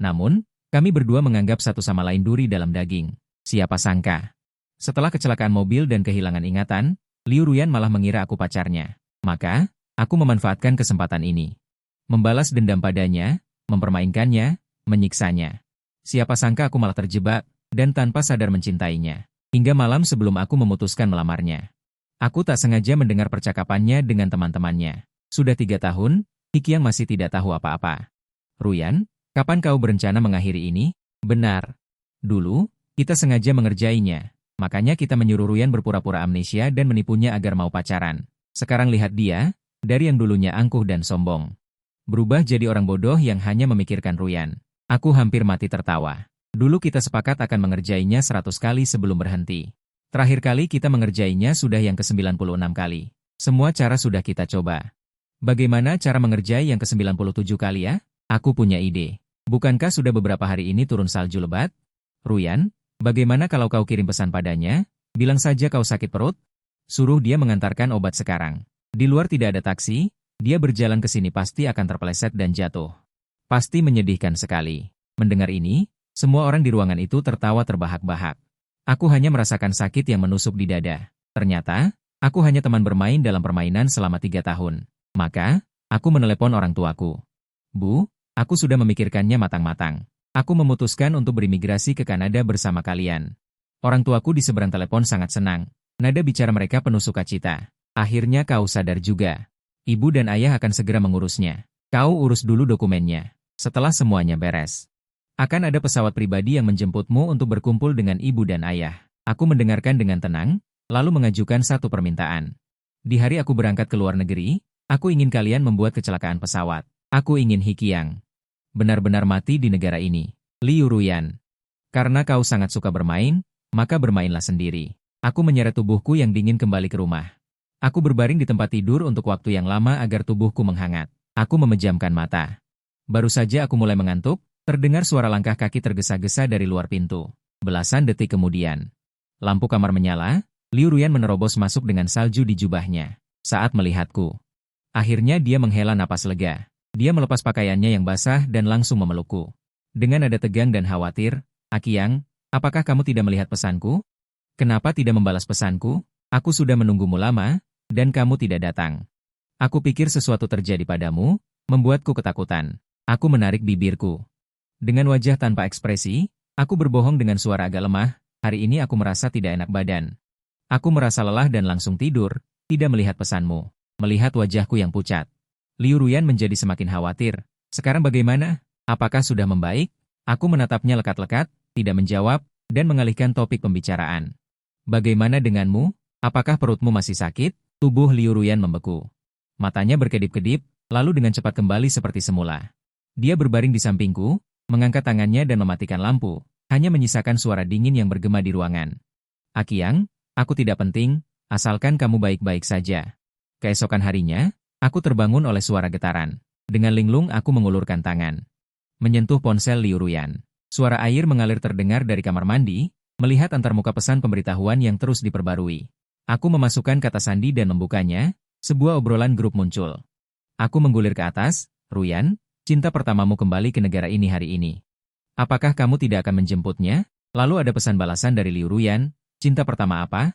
Namun, kami berdua menganggap satu sama lain duri dalam daging. Siapa sangka. Setelah kecelakaan mobil dan kehilangan ingatan, Liu Ruyan malah mengira aku pacarnya. Maka, aku memanfaatkan kesempatan ini. Membalas dendam padanya, mempermainkannya, menyiksanya. Siapa sangka aku malah terjebak, dan tanpa sadar mencintainya. Hingga malam sebelum aku memutuskan melamarnya. Aku tak sengaja mendengar percakapannya dengan teman-temannya. Sudah 3 tahun, Hikyang masih tidak tahu apa-apa. Ruyan, kapan kau berencana mengakhiri ini? Benar. Dulu, kita sengaja mengerjainya. Makanya kita menyuruh Ruyan berpura-pura amnesia dan menipunya agar mau pacaran. Sekarang lihat dia, dari yang dulunya angkuh dan sombong. Berubah jadi orang bodoh yang hanya memikirkan Ruyan. Aku hampir mati tertawa. Dulu kita sepakat akan mengerjainya 100 kali sebelum berhenti. Terakhir kali kita mengerjainya sudah yang ke-96 kali. Semua cara sudah kita coba. Bagaimana cara mengerjai yang ke-97 kali ya? Aku punya ide. Bukankah sudah beberapa hari ini turun salju lebat? Ruyan, bagaimana kalau kau kirim pesan padanya? Bilang saja kau sakit perut? Suruh dia mengantarkan obat sekarang. Di luar tidak ada taksi, dia berjalan ke sini pasti akan terpeleset dan jatuh. Pasti menyedihkan sekali. Mendengar ini, semua orang di ruangan itu tertawa terbahak-bahak. Aku hanya merasakan sakit yang menusuk di dada. Ternyata, aku hanya teman bermain dalam permainan selama 3 tahun. Maka, aku menelepon orang tuaku. Bu, aku sudah memikirkannya matang-matang. Aku memutuskan untuk berimigrasi ke Kanada bersama kalian. Orang tuaku di seberang telepon sangat senang. Nada bicara mereka penuh sukacita. Akhirnya kau sadar juga. Ibu dan ayah akan segera mengurusnya. Kau urus dulu dokumennya. Setelah semuanya beres, akan ada pesawat pribadi yang menjemputmu untuk berkumpul dengan ibu dan ayah. Aku mendengarkan dengan tenang, lalu mengajukan satu permintaan. Di hari aku berangkat ke luar negeri, aku ingin kalian membuat kecelakaan pesawat. Aku ingin Hikyang benar-benar mati di negara ini. Liu Ruyan. Karena kau sangat suka bermain, maka bermainlah sendiri. Aku menyeret tubuhku yang dingin kembali ke rumah. Aku berbaring di tempat tidur untuk waktu yang lama agar tubuhku menghangat. Aku memejamkan mata. Baru saja aku mulai mengantuk, terdengar suara langkah kaki tergesa-gesa dari luar pintu. Belasan detik kemudian, lampu kamar menyala, Liu Ruyan menerobos masuk dengan salju di jubahnya. Saat melihatku, akhirnya dia menghela napas lega. Dia melepas pakaiannya yang basah dan langsung memelukku. Dengan nada tegang dan khawatir, "Akyang, apakah kamu tidak melihat pesanku? Kenapa tidak membalas pesanku? Aku sudah menunggumu lama, dan kamu tidak datang. Aku pikir sesuatu terjadi padamu, membuatku ketakutan." Aku menarik bibirku. Dengan wajah tanpa ekspresi, aku berbohong dengan suara agak lemah, "Hari ini aku merasa tidak enak badan. Aku merasa lelah dan langsung tidur, tidak melihat pesanmu." Melihat wajahku yang pucat, Liu Ruyan menjadi semakin khawatir. "Sekarang bagaimana? Apakah sudah membaik?" Aku menatapnya lekat-lekat, tidak menjawab, dan mengalihkan topik pembicaraan. "Bagaimana denganmu? Apakah perutmu masih sakit?" Tubuh Liu Ruyan membeku. Matanya berkedip-kedip, lalu dengan cepat kembali seperti semula. Dia berbaring di sampingku, mengangkat tangannya dan mematikan lampu, hanya menyisakan suara dingin yang bergema di ruangan. "Akyang, aku tidak penting, asalkan kamu baik-baik saja." Keesokan harinya, aku terbangun oleh suara getaran. Dengan linglung aku mengulurkan tangan, menyentuh ponsel Liu Ruyan. Suara air mengalir terdengar dari kamar mandi, melihat antarmuka pesan pemberitahuan yang terus diperbarui. Aku memasukkan kata sandi dan membukanya, sebuah obrolan grup muncul. Aku menggulir ke atas, "Ruyan, cinta pertamamu kembali ke negara ini hari ini. Apakah kamu tidak akan menjemputnya?" Lalu ada pesan balasan dari Liu Ruyan, "Cinta pertama apa?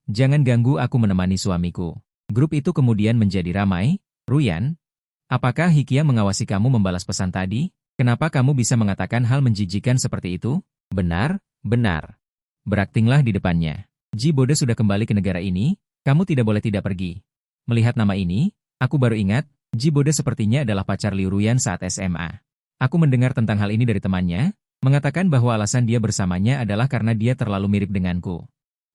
Jangan ganggu aku menemani suamiku." Grup itu kemudian menjadi ramai. "Ruyan, apakah Hikyang mengawasi kamu membalas pesan tadi? Kenapa kamu bisa mengatakan hal menjijikan seperti itu?" "Benar, benar. Beraktinglah di depannya. Ji Bode sudah kembali ke negara ini, kamu tidak boleh tidak pergi." Melihat nama ini, aku baru ingat, Ji Bode sepertinya adalah pacar Liu Ruyan saat SMA. Aku mendengar tentang hal ini dari temannya, mengatakan bahwa alasan dia bersamanya adalah karena dia terlalu mirip denganku.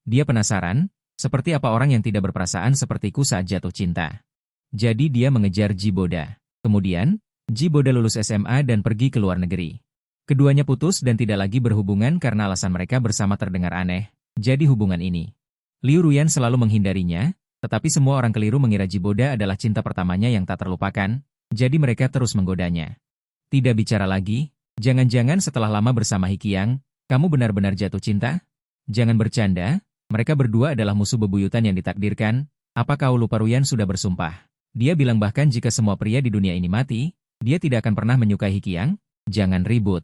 Dia penasaran, seperti apa orang yang tidak berperasaan sepertiku saat jatuh cinta. Jadi dia mengejar Ji Bode. Kemudian, Ji Bode lulus SMA dan pergi ke luar negeri. Keduanya putus dan tidak lagi berhubungan karena alasan mereka bersama terdengar aneh. Jadi hubungan ini, Liu Ruyan selalu menghindarinya, tetapi semua orang keliru mengira Ji Bode adalah cinta pertamanya yang tak terlupakan, jadi mereka terus menggodanya. Tidak bicara lagi, jangan-jangan setelah lama bersama Hikyang, kamu benar-benar jatuh cinta? Jangan bercanda, mereka berdua adalah musuh bebuyutan yang ditakdirkan. Apa kau lupa Ruyan sudah bersumpah? Dia bilang bahkan jika semua pria di dunia ini mati, dia tidak akan pernah menyukai Hikyang. Jangan ribut.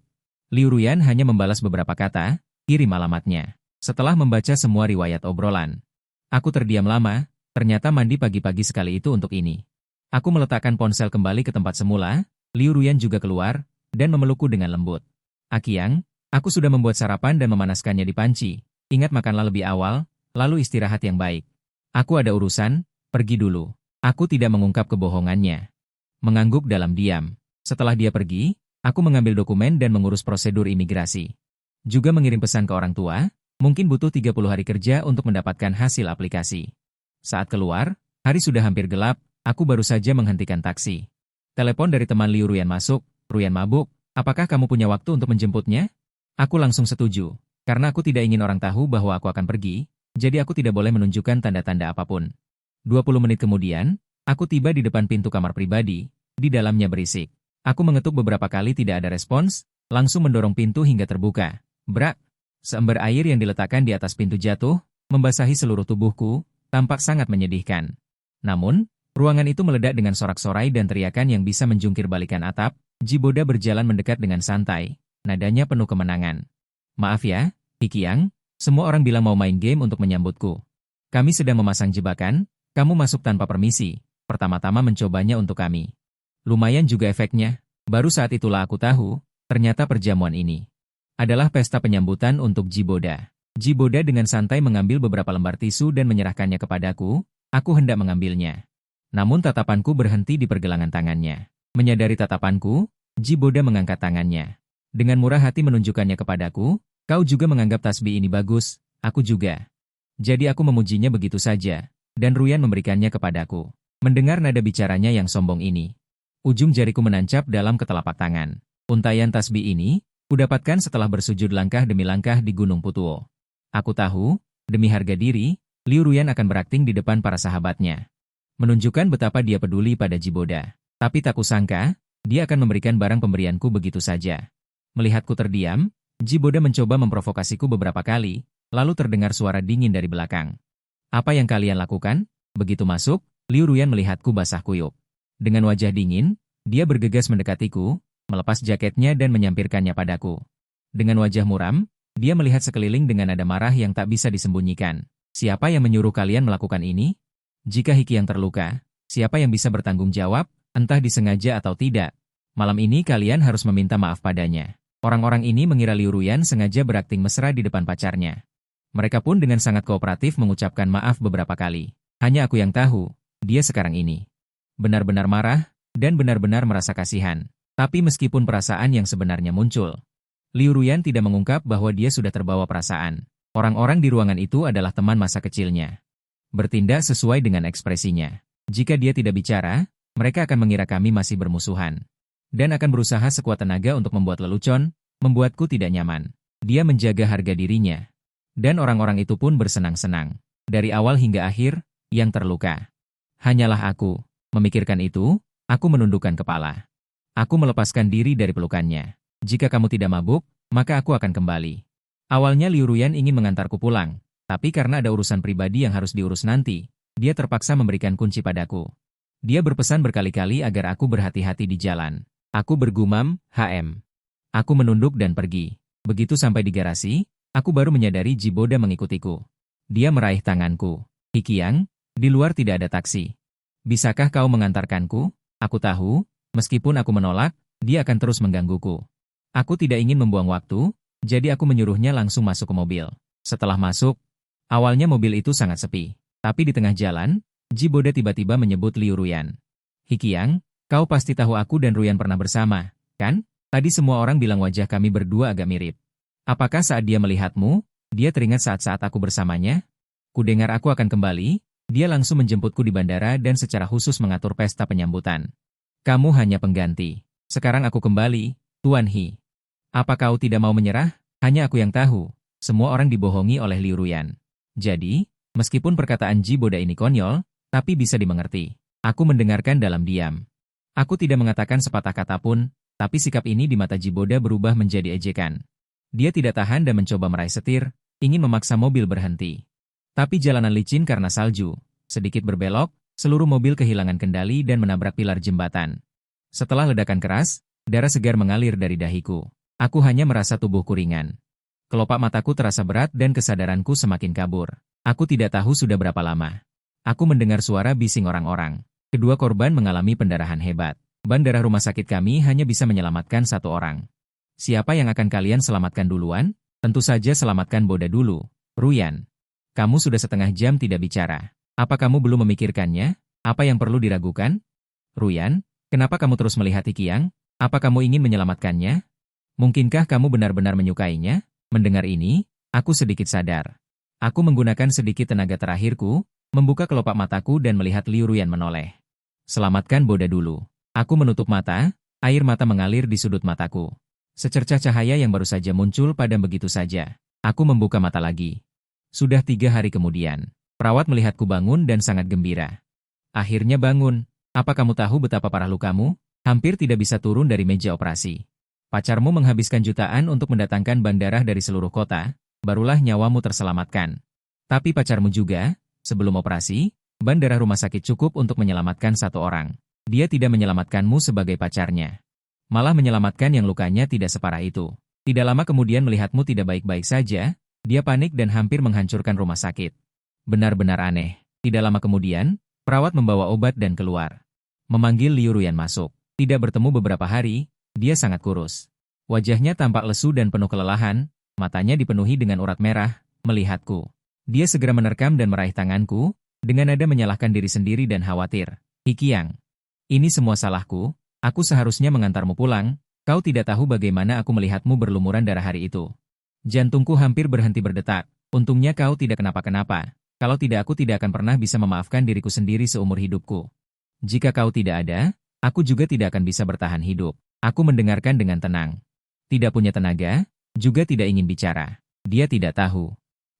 Liu Ruyan hanya membalas beberapa kata, kirim alamatnya. Setelah membaca semua riwayat obrolan, aku terdiam lama, ternyata mandi pagi-pagi sekali itu untuk ini. Aku meletakkan ponsel kembali ke tempat semula, Liu Ruyan juga keluar, dan memelukku dengan lembut. Akiang, aku sudah membuat sarapan dan memanaskannya di panci. Ingat makanlah lebih awal, lalu istirahat yang baik. Aku ada urusan, pergi dulu. Aku tidak mengungkap kebohongannya. Mengangguk dalam diam. Setelah dia pergi, aku mengambil dokumen dan mengurus prosedur imigrasi. Juga mengirim pesan ke orang tua, mungkin butuh 30 hari kerja untuk mendapatkan hasil aplikasi. Saat keluar, hari sudah hampir gelap, aku baru saja menghentikan taksi. Telepon dari teman Liu Ruyan masuk, Ruyan mabuk, apakah kamu punya waktu untuk menjemputnya? Aku langsung setuju, karena aku tidak ingin orang tahu bahwa aku akan pergi, jadi aku tidak boleh menunjukkan tanda-tanda apapun. 20 menit kemudian, aku tiba di depan pintu kamar pribadi, di dalamnya berisik. Aku mengetuk beberapa kali tidak ada respons, langsung mendorong pintu hingga terbuka. Brak! Seember air yang diletakkan di atas pintu jatuh, membasahi seluruh tubuhku, tampak sangat menyedihkan. Namun, ruangan itu meledak dengan sorak-sorai dan teriakan yang bisa menjungkir balikan atap. Jiboda berjalan mendekat dengan santai, nadanya penuh kemenangan. Maaf ya, Hikiang, semua orang bilang mau main game untuk menyambutku. Kami sedang memasang jebakan, kamu masuk tanpa permisi, pertama-tama mencobanya untuk kami. Lumayan juga efeknya, baru saat itulah aku tahu, ternyata perjamuan ini adalah pesta penyambutan untuk Jiboda. Jiboda dengan santai mengambil beberapa lembar tisu dan menyerahkannya kepadaku, aku hendak mengambilnya. Namun tatapanku berhenti di pergelangan tangannya. Menyadari tatapanku, Jiboda mengangkat tangannya. Dengan murah hati menunjukkannya kepadaku, kau juga menganggap tasbih ini bagus, aku juga. Jadi aku memujinya begitu saja, dan Ruyan memberikannya kepadaku. Mendengar nada bicaranya yang sombong ini, ujung jariku menancap dalam ketelapak tangan. Untaian tasbih ini, kudapatkan setelah bersujud langkah demi langkah di Gunung Putuo. Aku tahu, demi harga diri, Liu Ruyan akan berakting di depan para sahabatnya. Menunjukkan betapa dia peduli pada Jiboda. Tapi tak kusangka, dia akan memberikan barang pemberianku begitu saja. Melihatku terdiam, Jiboda mencoba memprovokasiku beberapa kali, lalu terdengar suara dingin dari belakang. Apa yang kalian lakukan? Begitu masuk, Liu Ruyan melihatku basah kuyup. Dengan wajah dingin, dia bergegas mendekatiku, melepas jaketnya dan menyampirkannya padaku. Dengan wajah muram, dia melihat sekeliling dengan nada marah yang tak bisa disembunyikan. Siapa yang menyuruh kalian melakukan ini? Jika Hikiang terluka, siapa yang bisa bertanggung jawab, entah disengaja atau tidak? Malam ini kalian harus meminta maaf padanya. Orang-orang ini mengira Liu Ruyan sengaja berakting mesra di depan pacarnya. Mereka pun dengan sangat kooperatif mengucapkan maaf beberapa kali. Hanya aku yang tahu, dia sekarang ini benar-benar marah, dan benar-benar merasa kasihan. Tapi meskipun perasaan yang sebenarnya muncul, Liu Ruyan tidak mengungkap bahwa dia sudah terbawa perasaan. Orang-orang di ruangan itu adalah teman masa kecilnya. Bertindak sesuai dengan ekspresinya. Jika dia tidak bicara, mereka akan mengira kami masih bermusuhan. Dan akan berusaha sekuat tenaga untuk membuat lelucon, membuatku tidak nyaman. Dia menjaga harga dirinya. Dan orang-orang itu pun bersenang-senang. Dari awal hingga akhir, yang terluka hanyalah aku. Memikirkan itu, aku menundukkan kepala. Aku melepaskan diri dari pelukannya. Jika kamu tidak mabuk, maka aku akan kembali. Awalnya Liu Ruyan ingin mengantarku pulang, tapi karena ada urusan pribadi yang harus diurus nanti, dia terpaksa memberikan kunci padaku. Dia berpesan berkali-kali agar aku berhati-hati di jalan. Aku bergumam, HM. Aku menunduk dan pergi. Begitu sampai di garasi, aku baru menyadari Jiboda mengikutiku. Dia meraih tanganku. Hikiang, di luar tidak ada taksi. Bisakah kau mengantarkanku? Aku tahu, meskipun aku menolak, dia akan terus menggangguku. Aku tidak ingin membuang waktu, jadi aku menyuruhnya langsung masuk ke mobil. Setelah masuk, awalnya mobil itu sangat sepi. Tapi di tengah jalan, Jiboda tiba-tiba menyebut Liu Ruyan. Hikiang, kau pasti tahu aku dan Ruyan pernah bersama, kan? Tadi semua orang bilang wajah kami berdua agak mirip. Apakah saat dia melihatmu, dia teringat saat-saat aku bersamanya? Kudengar aku akan kembali. Dia langsung menjemputku di bandara dan secara khusus mengatur pesta penyambutan. Kamu hanya pengganti. Sekarang aku kembali, Tuan He. Apa kau tidak mau menyerah? Hanya aku yang tahu. Semua orang dibohongi oleh Liu Ruyan. Jadi, meskipun perkataan Jiboda ini konyol, tapi bisa dimengerti. Aku mendengarkan dalam diam. Aku tidak mengatakan sepatah kata pun, tapi sikap ini di mata Jiboda berubah menjadi ejekan. Dia tidak tahan dan mencoba meraih setir, ingin memaksa mobil berhenti. Tapi jalanan licin karena salju. Sedikit berbelok, seluruh mobil kehilangan kendali dan menabrak pilar jembatan. Setelah ledakan keras, Darah segar mengalir dari dahiku. Aku hanya merasa tubuhku ringan. Kelopak mataku terasa berat dan kesadaranku semakin kabur. Aku tidak tahu sudah berapa lama. Aku mendengar suara bising orang-orang. Kedua korban mengalami pendarahan hebat. Bandara rumah sakit kami hanya bisa menyelamatkan satu orang. Siapa yang akan kalian selamatkan duluan? Tentu saja selamatkan Boda dulu. Ruyan. Kamu sudah setengah jam tidak bicara. Apa kamu belum memikirkannya? Apa yang perlu diragukan? Ruyan, kenapa kamu terus melihat Hikiang? Apa kamu ingin menyelamatkannya? Mungkinkah kamu benar-benar menyukainya? Mendengar ini, aku sedikit sadar. Aku menggunakan sedikit tenaga terakhirku, membuka kelopak mataku dan melihat Liu Ruyan menoleh. Selamatkan Boda dulu. Aku menutup mata, air mata mengalir di sudut mataku. Secercah cahaya yang baru saja muncul padam begitu saja. Aku membuka mata lagi. Sudah 3 hari kemudian, perawat melihatku bangun dan sangat gembira. Akhirnya bangun. Apa kamu tahu betapa parah lukamu? Hampir tidak bisa turun dari meja operasi. Pacarmu menghabiskan jutaan untuk mendatangkan bandara dari seluruh kota, barulah nyawamu terselamatkan. Tapi pacarmu juga, sebelum operasi, bandara rumah sakit cukup untuk menyelamatkan satu orang. Dia tidak menyelamatkanmu sebagai pacarnya. Malah menyelamatkan yang lukanya tidak separah itu. Tidak lama kemudian melihatmu tidak baik-baik saja, dia panik dan hampir menghancurkan rumah sakit. Benar-benar aneh. Tidak lama kemudian, perawat membawa obat dan keluar. Memanggil Liu Ruyan masuk. Tidak bertemu beberapa hari, dia sangat kurus. Wajahnya tampak lesu dan penuh kelelahan, matanya dipenuhi dengan urat merah, melihatku. Dia segera menerkam dan meraih tanganku, dengan nada menyalahkan diri sendiri dan khawatir. Hikiang, ini semua salahku, aku seharusnya mengantarmu pulang, kau tidak tahu bagaimana aku melihatmu berlumuran darah hari itu. Jantungku hampir berhenti berdetak, untungnya kau tidak kenapa-kenapa, kalau tidak aku tidak akan pernah bisa memaafkan diriku sendiri seumur hidupku. Jika kau tidak ada, aku juga tidak akan bisa bertahan hidup. Aku mendengarkan dengan tenang. Tidak punya tenaga, juga tidak ingin bicara. Dia tidak tahu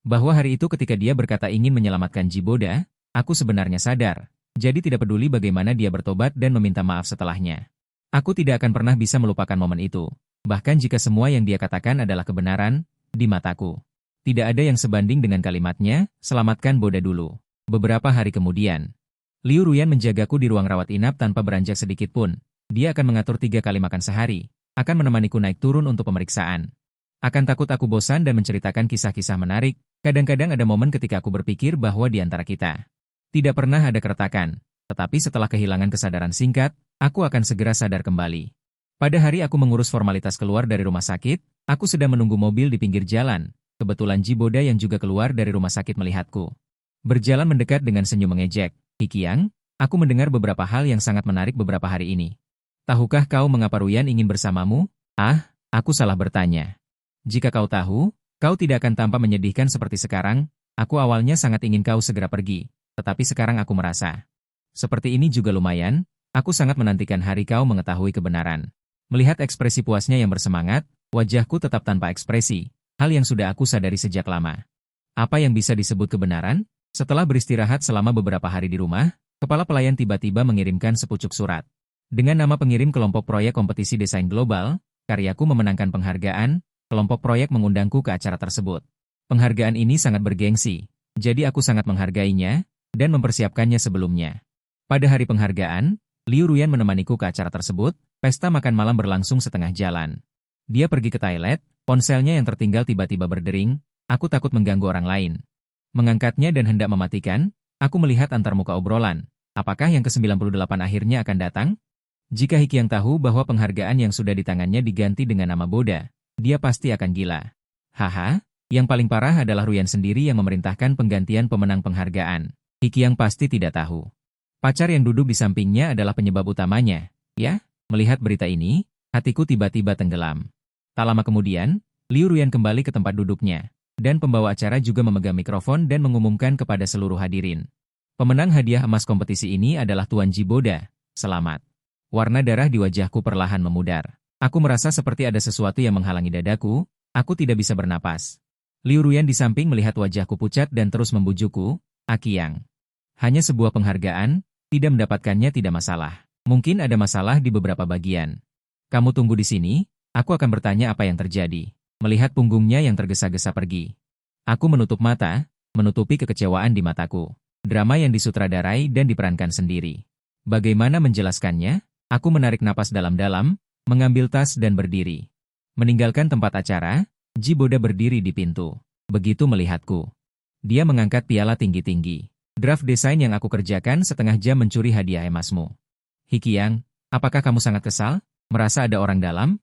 bahwa hari itu ketika dia berkata ingin menyelamatkan Jiboda, aku sebenarnya sadar. Jadi tidak peduli bagaimana dia bertobat dan meminta maaf setelahnya. Aku tidak akan pernah bisa melupakan momen itu. Bahkan jika semua yang dia katakan adalah kebenaran, di mataku. Tidak ada yang sebanding dengan kalimatnya, selamatkan Boda dulu. Beberapa hari kemudian, Liu Ruyan menjagaku di ruang rawat inap tanpa beranjak sedikit pun. Dia akan mengatur 3 kali makan sehari, akan menemaniku naik turun untuk pemeriksaan. Akan takut aku bosan dan menceritakan kisah-kisah menarik, kadang-kadang ada momen ketika aku berpikir bahwa di antara kita tidak pernah ada keretakan, tetapi setelah kehilangan kesadaran singkat, aku akan segera sadar kembali. Pada hari aku mengurus formalitas keluar dari rumah sakit, aku sedang menunggu mobil di pinggir jalan, kebetulan Jiboda yang juga keluar dari rumah sakit melihatku. Berjalan mendekat dengan senyum mengejek. Hikiang, aku mendengar beberapa hal yang sangat menarik beberapa hari ini. Tahukah kau mengapa Ruyan ingin bersamamu? Ah, aku salah bertanya. Jika kau tahu, kau tidak akan tampak menyedihkan seperti sekarang. Aku awalnya sangat ingin kau segera pergi, tetapi sekarang aku merasa seperti ini juga lumayan. Aku sangat menantikan hari kau mengetahui kebenaran. Melihat ekspresi puasnya yang bersemangat, wajahku tetap tanpa ekspresi, hal yang sudah aku sadari sejak lama. Apa yang bisa disebut kebenaran? Setelah beristirahat selama beberapa hari di rumah, kepala pelayan tiba-tiba mengirimkan sepucuk surat. Dengan nama pengirim kelompok proyek kompetisi desain global, karyaku memenangkan penghargaan, kelompok proyek mengundangku ke acara tersebut. Penghargaan ini sangat bergengsi, jadi aku sangat menghargainya, dan mempersiapkannya sebelumnya. Pada hari penghargaan, Liu Ruyan menemaniku ke acara tersebut, pesta makan malam berlangsung setengah jalan. Dia pergi ke toilet, ponselnya yang tertinggal tiba-tiba berdering, aku takut mengganggu orang lain. Mengangkatnya dan hendak mematikan, aku melihat antarmuka obrolan. Apakah yang ke-98 akhirnya akan datang? Jika Hikiang tahu bahwa penghargaan yang sudah di tangannya diganti dengan nama Boda, dia pasti akan gila. Haha, yang paling parah adalah Ruyan sendiri yang memerintahkan penggantian pemenang penghargaan. Hikiang pasti tidak tahu. Pacar yang duduk di sampingnya adalah penyebab utamanya. Ya, melihat berita ini, hatiku tiba-tiba tenggelam. Tak lama kemudian, Liu Ruyan kembali ke tempat duduknya. Dan pembawa acara juga memegang mikrofon dan mengumumkan kepada seluruh hadirin. Pemenang hadiah emas kompetisi ini adalah Tuan Jiboda. Selamat. Warna darah di wajahku perlahan memudar. Aku merasa seperti ada sesuatu yang menghalangi dadaku, aku tidak bisa bernapas. Liu Ruyan di samping melihat wajahku pucat dan terus membujukku, Akiang. Hanya sebuah penghargaan, tidak mendapatkannya tidak masalah. Mungkin ada masalah di beberapa bagian. Kamu tunggu di sini, aku akan bertanya apa yang terjadi. Melihat punggungnya yang tergesa-gesa pergi. Aku menutup mata, menutupi kekecewaan di mataku. Drama yang disutradarai dan diperankan sendiri. Bagaimana menjelaskannya? Aku menarik napas dalam-dalam, mengambil tas dan berdiri. Meninggalkan tempat acara, Jiboda berdiri di pintu. Begitu melihatku, dia mengangkat piala tinggi-tinggi. Draft desain yang aku kerjakan setengah jam mencuri hadiah emasmu. Hikiang, apakah kamu sangat kesal? Merasa ada orang dalam?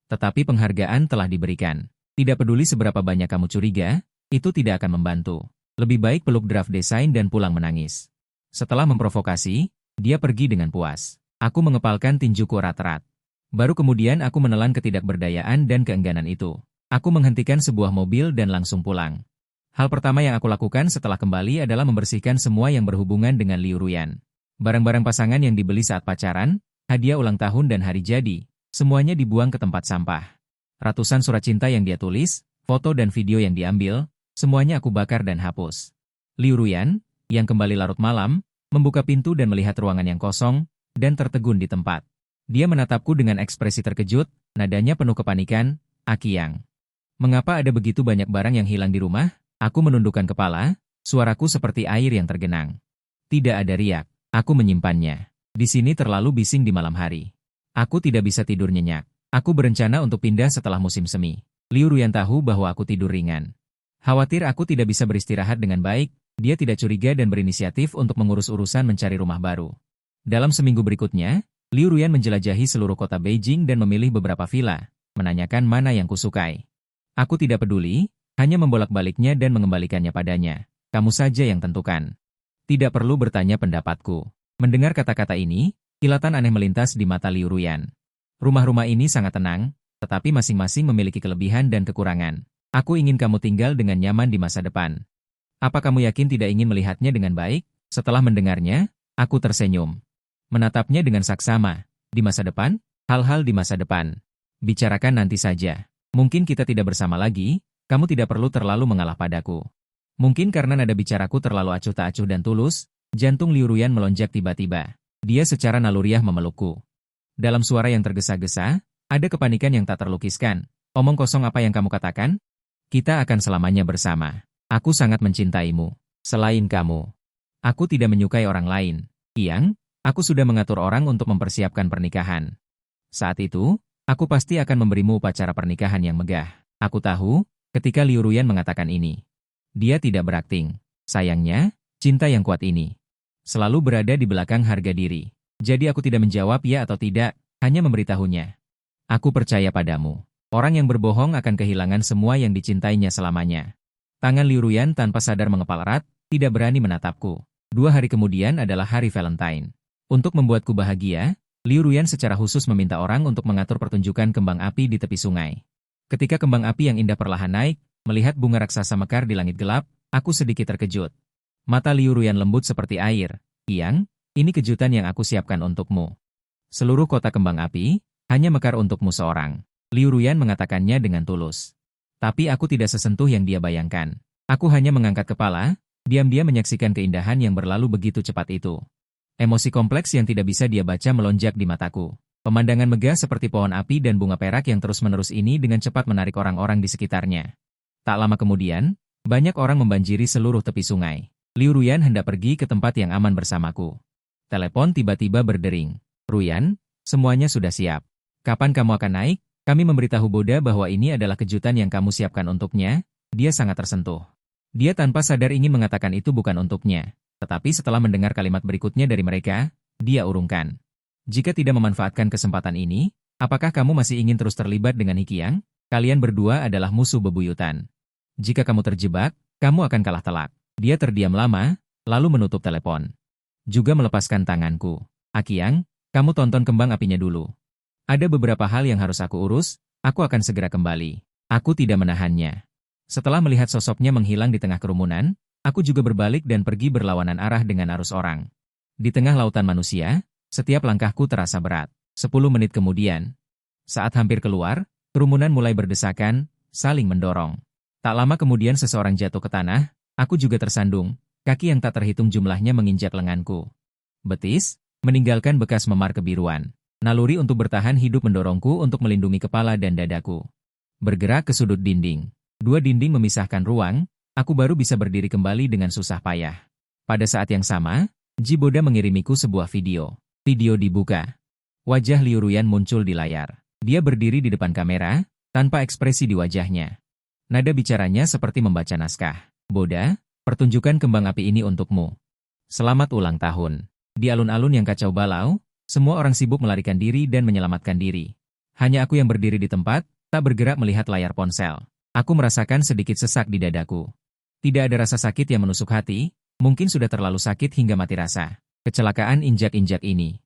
Tetapi penghargaan telah diberikan. Tidak peduli seberapa banyak kamu curiga, itu tidak akan membantu. Lebih baik peluk draft desain dan pulang menangis. Setelah memprovokasi, dia pergi dengan puas. Aku mengepalkan tinjuku erat-erat. Baru kemudian aku menelan ketidakberdayaan dan keengganan itu. Aku menghentikan sebuah mobil dan langsung pulang. Hal pertama yang aku lakukan setelah kembali adalah membersihkan semua yang berhubungan dengan Liu Ruyan. Barang-barang pasangan yang dibeli saat pacaran, hadiah ulang tahun dan hari jadi, semuanya dibuang ke tempat sampah. Ratusan surat cinta yang dia tulis, foto dan video yang diambil, semuanya aku bakar dan hapus. Liu Ruyan, yang kembali larut malam, membuka pintu dan melihat ruangan yang kosong, dan tertegun di tempat. Dia menatapku dengan ekspresi terkejut, nadanya penuh kepanikan. Akiang, mengapa ada begitu banyak barang yang hilang di rumah? Aku menundukkan kepala, suaraku seperti air yang tergenang. Tidak ada riak, aku menyimpannya. Di sini terlalu bising di malam hari. Aku tidak bisa tidur nyenyak. Aku berencana untuk pindah setelah musim semi. Liu Ruyan tahu bahwa aku tidur ringan. Khawatir aku tidak bisa beristirahat dengan baik, dia tidak curiga dan berinisiatif untuk mengurus urusan mencari rumah baru. Dalam seminggu berikutnya, Liu Ruyan menjelajahi seluruh kota Beijing dan memilih beberapa villa, menanyakan mana yang kusukai. Aku tidak peduli, hanya membolak-baliknya dan mengembalikannya padanya. Kamu saja yang tentukan. Tidak perlu bertanya pendapatku. Mendengar kata-kata ini, kilatan aneh melintas di mata Liu Ruyan. Rumah-rumah ini sangat tenang, tetapi masing-masing memiliki kelebihan dan kekurangan. Aku ingin kamu tinggal dengan nyaman di masa depan. Apa kamu yakin tidak ingin melihatnya dengan baik? Setelah mendengarnya, aku tersenyum. Menatapnya dengan saksama. Di masa depan? Hal-hal di masa depan. Bicarakan nanti saja. Mungkin kita tidak bersama lagi. Kamu tidak perlu terlalu mengalah padaku. Mungkin karena nada bicaraku terlalu acuh tak acuh dan tulus, jantung Liu Ruyan melonjak tiba-tiba. Dia secara naluriah memelukku. Dalam suara yang tergesa-gesa, ada kepanikan yang tak terlukiskan. Omong kosong apa yang kamu katakan? Kita akan selamanya bersama. Aku sangat mencintaimu. Selain kamu, aku tidak menyukai orang lain. Qiang, aku sudah mengatur orang untuk mempersiapkan pernikahan. Saat itu, aku pasti akan memberimu upacara pernikahan yang megah. Aku tahu, ketika Liu Ruyan mengatakan ini, dia tidak berakting. Sayangnya, cinta yang kuat ini selalu berada di belakang harga diri. Jadi aku tidak menjawab ya atau tidak, hanya memberitahunya. Aku percaya padamu. Orang yang berbohong akan kehilangan semua yang dicintainya selamanya. Tangan Liu Ruyan tanpa sadar mengepal erat, tidak berani menatapku. 2 hari kemudian adalah hari Valentine. Untuk membuatku bahagia, Liu Ruyan secara khusus meminta orang untuk mengatur pertunjukan kembang api di tepi sungai. Ketika kembang api yang indah perlahan naik, melihat bunga raksasa mekar di langit gelap, aku sedikit terkejut. Mata Liu Ruyan lembut seperti air. Qiang, ini kejutan yang aku siapkan untukmu. Seluruh kota kembang api, hanya mekar untukmu seorang. Liu Ruyan mengatakannya dengan tulus. Tapi aku tidak sesentuh yang dia bayangkan. Aku hanya mengangkat kepala, diam-diam menyaksikan keindahan yang berlalu begitu cepat itu. Emosi kompleks yang tidak bisa dia baca melonjak di mataku. Pemandangan megah seperti pohon api dan bunga perak yang terus-menerus ini dengan cepat menarik orang-orang di sekitarnya. Tak lama kemudian, banyak orang membanjiri seluruh tepi sungai. Liu Ruyan hendak pergi ke tempat yang aman bersamaku. Telepon tiba-tiba berdering. Ruyan, semuanya sudah siap. Kapan kamu akan naik? Kami memberitahu Boda bahwa ini adalah kejutan yang kamu siapkan untuknya. Dia sangat tersentuh. Dia tanpa sadar ingin mengatakan itu bukan untuknya. Tetapi setelah mendengar kalimat berikutnya dari mereka, dia urungkan. Jika tidak memanfaatkan kesempatan ini, apakah kamu masih ingin terus terlibat dengan Hikiang? Kalian berdua adalah musuh bebuyutan. Jika kamu terjebak, kamu akan kalah telak. Dia terdiam lama, lalu menutup telepon. Juga melepaskan tanganku. Akiang, kamu tonton kembang apinya dulu. Ada beberapa hal yang harus aku urus, aku akan segera kembali. Aku tidak menahannya. Setelah melihat sosoknya menghilang di tengah kerumunan, aku juga berbalik dan pergi berlawanan arah dengan arus orang. Di tengah lautan manusia, setiap langkahku terasa berat. 10 menit kemudian, saat hampir keluar, kerumunan mulai berdesakan, saling mendorong. Tak lama kemudian seseorang jatuh ke tanah, aku juga tersandung, kaki yang tak terhitung jumlahnya menginjak lenganku. Betis, meninggalkan bekas memar kebiruan. Naluri untuk bertahan hidup mendorongku untuk melindungi kepala dan dadaku. Bergerak ke sudut dinding. 2 dinding memisahkan ruang, aku baru bisa berdiri kembali dengan susah payah. Pada saat yang sama, Jiboda mengirimiku sebuah video. Video dibuka. Wajah Liu Ruyan muncul di layar. Dia berdiri di depan kamera, tanpa ekspresi di wajahnya. Nada bicaranya seperti membaca naskah. Boda, pertunjukan kembang api ini untukmu. Selamat ulang tahun. Di alun-alun yang kacau balau, semua orang sibuk melarikan diri dan menyelamatkan diri. Hanya aku yang berdiri di tempat, tak bergerak melihat layar ponsel. Aku merasakan sedikit sesak di dadaku. Tidak ada rasa sakit yang menusuk hati, mungkin sudah terlalu sakit hingga mati rasa. Kecelakaan injak-injak ini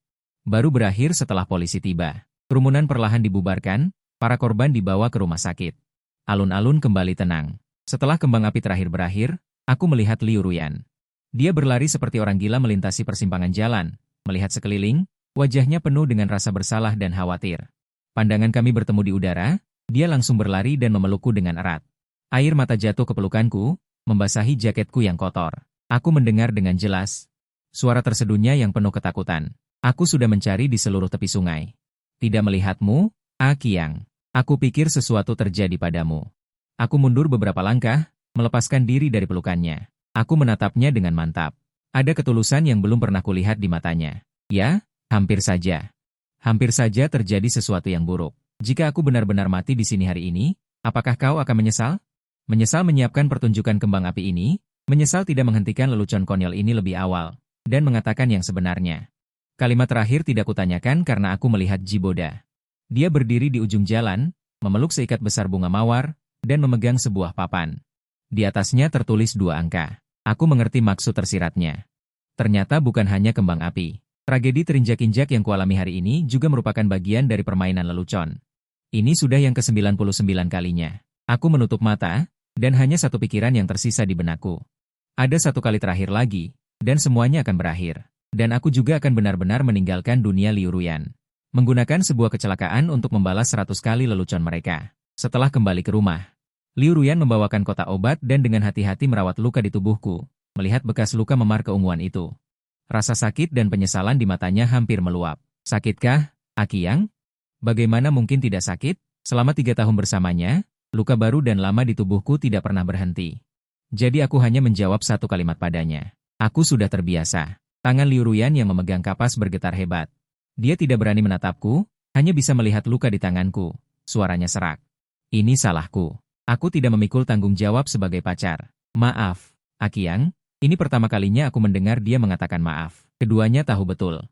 baru berakhir setelah polisi tiba. Kerumunan perlahan dibubarkan, para korban dibawa ke rumah sakit. Alun-alun kembali tenang. Setelah kembang api terakhir berakhir, aku melihat Liu Ruyan. Dia berlari seperti orang gila melintasi persimpangan jalan, melihat sekeliling, wajahnya penuh dengan rasa bersalah dan khawatir. Pandangan kami bertemu di udara, dia langsung berlari dan memelukku dengan erat. Air mata jatuh ke pelukanku, membasahi jaketku yang kotor. Aku mendengar dengan jelas suara terseduhnya yang penuh ketakutan. Aku sudah mencari di seluruh tepi sungai. Tidak melihatmu, Qiang. Aku pikir sesuatu terjadi padamu. Aku mundur beberapa langkah, melepaskan diri dari pelukannya. Aku menatapnya dengan mantap. Ada ketulusan yang belum pernah kulihat di matanya. Ya, hampir saja. Hampir saja terjadi sesuatu yang buruk. Jika aku benar-benar mati di sini hari ini, apakah kau akan menyesal? Menyesal menyiapkan pertunjukan kembang api ini, menyesal tidak menghentikan lelucon konyol ini lebih awal, dan mengatakan yang sebenarnya. Kalimat terakhir tidak kutanyakan karena aku melihat Jiboda. Dia berdiri di ujung jalan, memeluk seikat besar bunga mawar, dan memegang sebuah papan. Di atasnya tertulis 2 angka. Aku mengerti maksud tersiratnya. Ternyata bukan hanya kembang api. Tragedi terinjak-injak yang kualami hari ini juga merupakan bagian dari permainan lelucon. Ini sudah yang ke-99 kalinya. Aku menutup mata, dan hanya satu pikiran yang tersisa di benakku. Ada satu kali terakhir lagi, dan semuanya akan berakhir. Dan aku juga akan benar-benar meninggalkan dunia Liu Ruyan. Menggunakan sebuah kecelakaan untuk membalas 100 kali lelucon mereka. Setelah kembali ke rumah, Liu Ruyan membawakan kotak obat dan dengan hati-hati merawat luka di tubuhku, melihat bekas luka memar keunguan itu. Rasa sakit dan penyesalan di matanya hampir meluap. Sakitkah, Qiang? Bagaimana mungkin tidak sakit? Selama 3 tahun bersamanya, luka baru dan lama di tubuhku tidak pernah berhenti. Jadi aku hanya menjawab satu kalimat padanya. Aku sudah terbiasa. Tangan Liu Ruyan yang memegang kapas bergetar hebat. Dia tidak berani menatapku, hanya bisa melihat luka di tanganku. Suaranya serak. Ini salahku. Aku tidak memikul tanggung jawab sebagai pacar. Maaf, Qiang. Ini pertama kalinya aku mendengar dia mengatakan maaf. Keduanya tahu betul.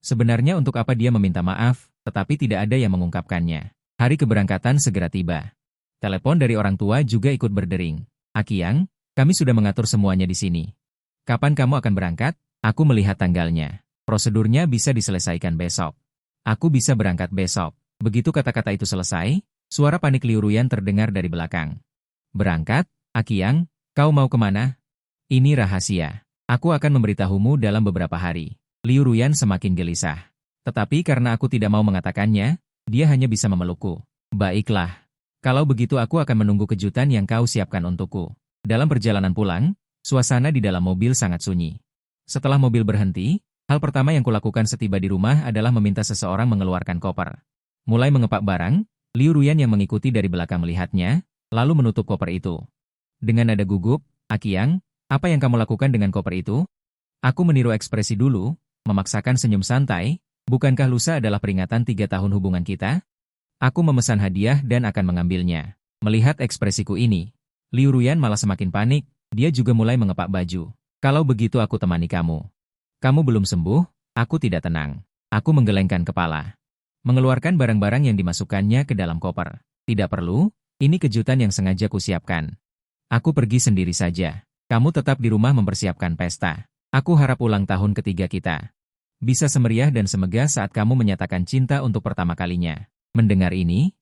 Sebenarnya untuk apa dia meminta maaf, tetapi tidak ada yang mengungkapkannya. Hari keberangkatan segera tiba. Telepon dari orang tua juga ikut berdering. Qiang, kami sudah mengatur semuanya di sini. Kapan kamu akan berangkat? Aku melihat tanggalnya. Prosedurnya bisa diselesaikan besok. Aku bisa berangkat besok. Begitu kata-kata itu selesai, suara panik Liu Ruyan terdengar dari belakang. Berangkat, Qiang, kau mau kemana? Ini rahasia. Aku akan memberitahumu dalam beberapa hari. Liu Ruyan semakin gelisah. Tetapi karena aku tidak mau mengatakannya, dia hanya bisa memelukku. Baiklah. Kalau begitu aku akan menunggu kejutan yang kau siapkan untukku. Dalam perjalanan pulang, suasana di dalam mobil sangat sunyi. Setelah mobil berhenti, hal pertama yang kulakukan setiba di rumah adalah meminta seseorang mengeluarkan koper. Mulai mengepak barang, Liu Ruyan yang mengikuti dari belakang melihatnya, lalu menutup koper itu. Dengan nada gugup, Qiang, apa yang kamu lakukan dengan koper itu? Aku meniru ekspresi dulu, memaksakan senyum santai. Bukankah lusa adalah peringatan 3 tahun hubungan kita? Aku memesan hadiah dan akan mengambilnya. Melihat ekspresiku ini, Liu Ruyan malah semakin panik, dia juga mulai mengepak baju. Kalau begitu aku temani kamu. Kamu belum sembuh, aku tidak tenang. Aku menggelengkan kepala. Mengeluarkan barang-barang yang dimasukkannya ke dalam koper. Tidak perlu, ini kejutan yang sengaja kusiapkan. Aku pergi sendiri saja. Kamu tetap di rumah mempersiapkan pesta. Aku harap ulang tahun ketiga kita bisa semeriah dan semegah saat kamu menyatakan cinta untuk pertama kalinya. Mendengar ini,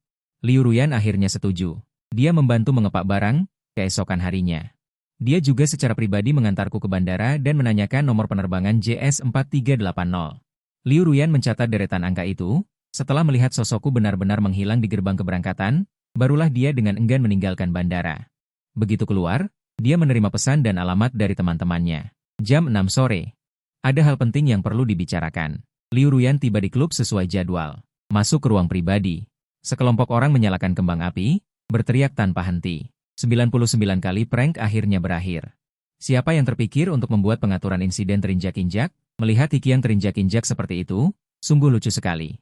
Liu Ruyan akhirnya setuju. Dia membantu mengepak barang, keesokan harinya. Dia juga secara pribadi mengantarku ke bandara dan menanyakan nomor penerbangan JS4380. Liu Ruyan mencatat deretan angka itu, setelah melihat sosokku benar-benar menghilang di gerbang keberangkatan, barulah dia dengan enggan meninggalkan bandara. Begitu keluar, dia menerima pesan dan alamat dari teman-temannya. Jam 6 sore. Ada hal penting yang perlu dibicarakan. Liu Ruyan tiba di klub sesuai jadwal. Masuk ke ruang pribadi. Sekelompok orang menyalakan kembang api, berteriak tanpa henti. 99 kali prank akhirnya berakhir. Siapa yang terpikir untuk membuat pengaturan insiden terinjak-injak? Melihat Qiang terinjak-injak seperti itu, sungguh lucu sekali.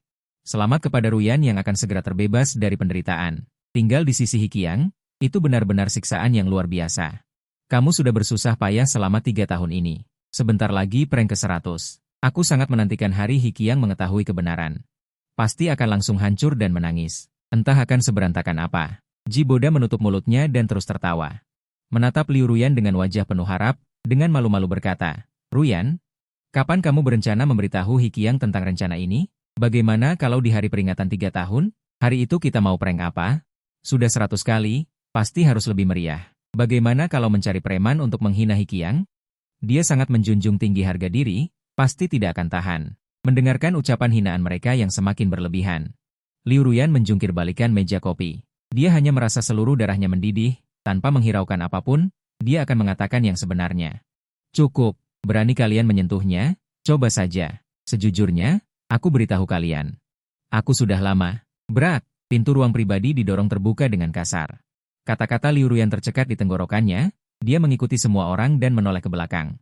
Selamat kepada Ruyan yang akan segera terbebas dari penderitaan. Tinggal di sisi Hikiang, itu benar-benar siksaan yang luar biasa. Kamu sudah bersusah payah selama 3 tahun ini. Sebentar lagi prank ke-100. Aku sangat menantikan hari Hikiang mengetahui kebenaran. Pasti akan langsung hancur dan menangis. Entah akan seberantakan apa. Ji Boda menutup mulutnya dan terus tertawa. Menatap Liu Ruyan dengan wajah penuh harap, dengan malu-malu berkata, Ruyan, kapan kamu berencana memberitahu Hikiang tentang rencana ini? Bagaimana kalau di hari peringatan 3 tahun? Hari itu kita mau prank apa? Sudah 100 kali, pasti harus lebih meriah. Bagaimana kalau mencari preman untuk menghina Hikiang? Dia sangat menjunjung tinggi harga diri, pasti tidak akan tahan. Mendengarkan ucapan hinaan mereka yang semakin berlebihan. Liu Ruyan menjungkir balikan meja kopi. Dia hanya merasa seluruh darahnya mendidih, tanpa menghiraukan apapun, dia akan mengatakan yang sebenarnya. Cukup, berani kalian menyentuhnya? Coba saja. Sejujurnya, aku beritahu kalian. Aku sudah lama. Berat, pintu ruang pribadi didorong terbuka dengan kasar. Kata-kata Liu Ruyan tercekat di tenggorokannya, dia mengikuti semua orang dan menoleh ke belakang.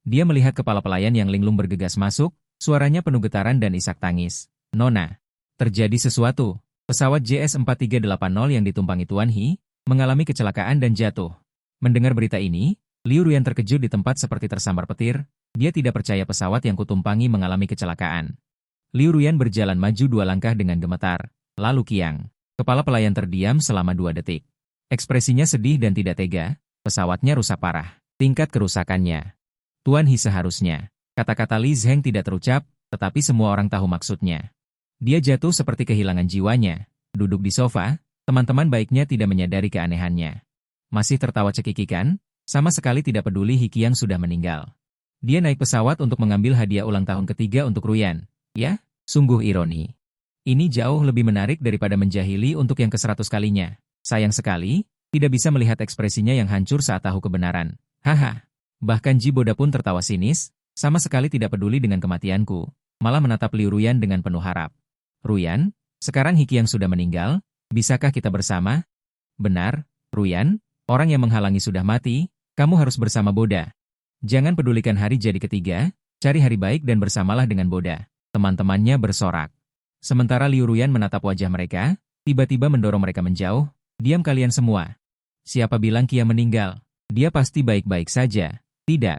Dia melihat kepala pelayan yang linglung bergegas masuk, suaranya penuh getaran dan isak tangis. Nona, terjadi sesuatu. Pesawat JS-4380 yang ditumpangi Tuan He, mengalami kecelakaan dan jatuh. Mendengar berita ini, Liu Ruyan terkejut di tempat seperti tersambar petir, dia tidak percaya pesawat yang kutumpangi mengalami kecelakaan. Liu Ruyan berjalan maju 2 langkah dengan gemetar, lalu kiang. Kepala pelayan terdiam selama 2 detik. Ekspresinya sedih dan tidak tega, pesawatnya rusak parah. Tingkat kerusakannya. Tuan He seharusnya. Kata-kata Li Zheng tidak terucap, tetapi semua orang tahu maksudnya. Dia jatuh seperti kehilangan jiwanya. Duduk di sofa, teman-teman baiknya tidak menyadari keanehannya. Masih tertawa cekikikan, sama sekali tidak peduli Hikiang sudah meninggal. Dia naik pesawat untuk mengambil hadiah ulang tahun ketiga untuk Ruyan. Ya, sungguh ironi. Ini jauh lebih menarik daripada menjahili untuk yang ke-100 kalinya. Sayang sekali, tidak bisa melihat ekspresinya yang hancur saat tahu kebenaran. Haha. Bahkan Ji Boda pun tertawa sinis, sama sekali tidak peduli dengan kematianku, malah menatap Liu Ruyan dengan penuh harap. Ruyan, sekarang Hikiang sudah meninggal, bisakah kita bersama? Benar, Ruyan, orang yang menghalangi sudah mati, kamu harus bersama Boda. Jangan pedulikan hari jadi ketiga, cari hari baik dan bersamalah dengan Boda. Teman-temannya bersorak. Sementara Liu Ruyan menatap wajah mereka, tiba-tiba mendorong mereka menjauh. Diam kalian semua. Siapa bilang Kia meninggal? Dia pasti baik-baik saja. Tidak.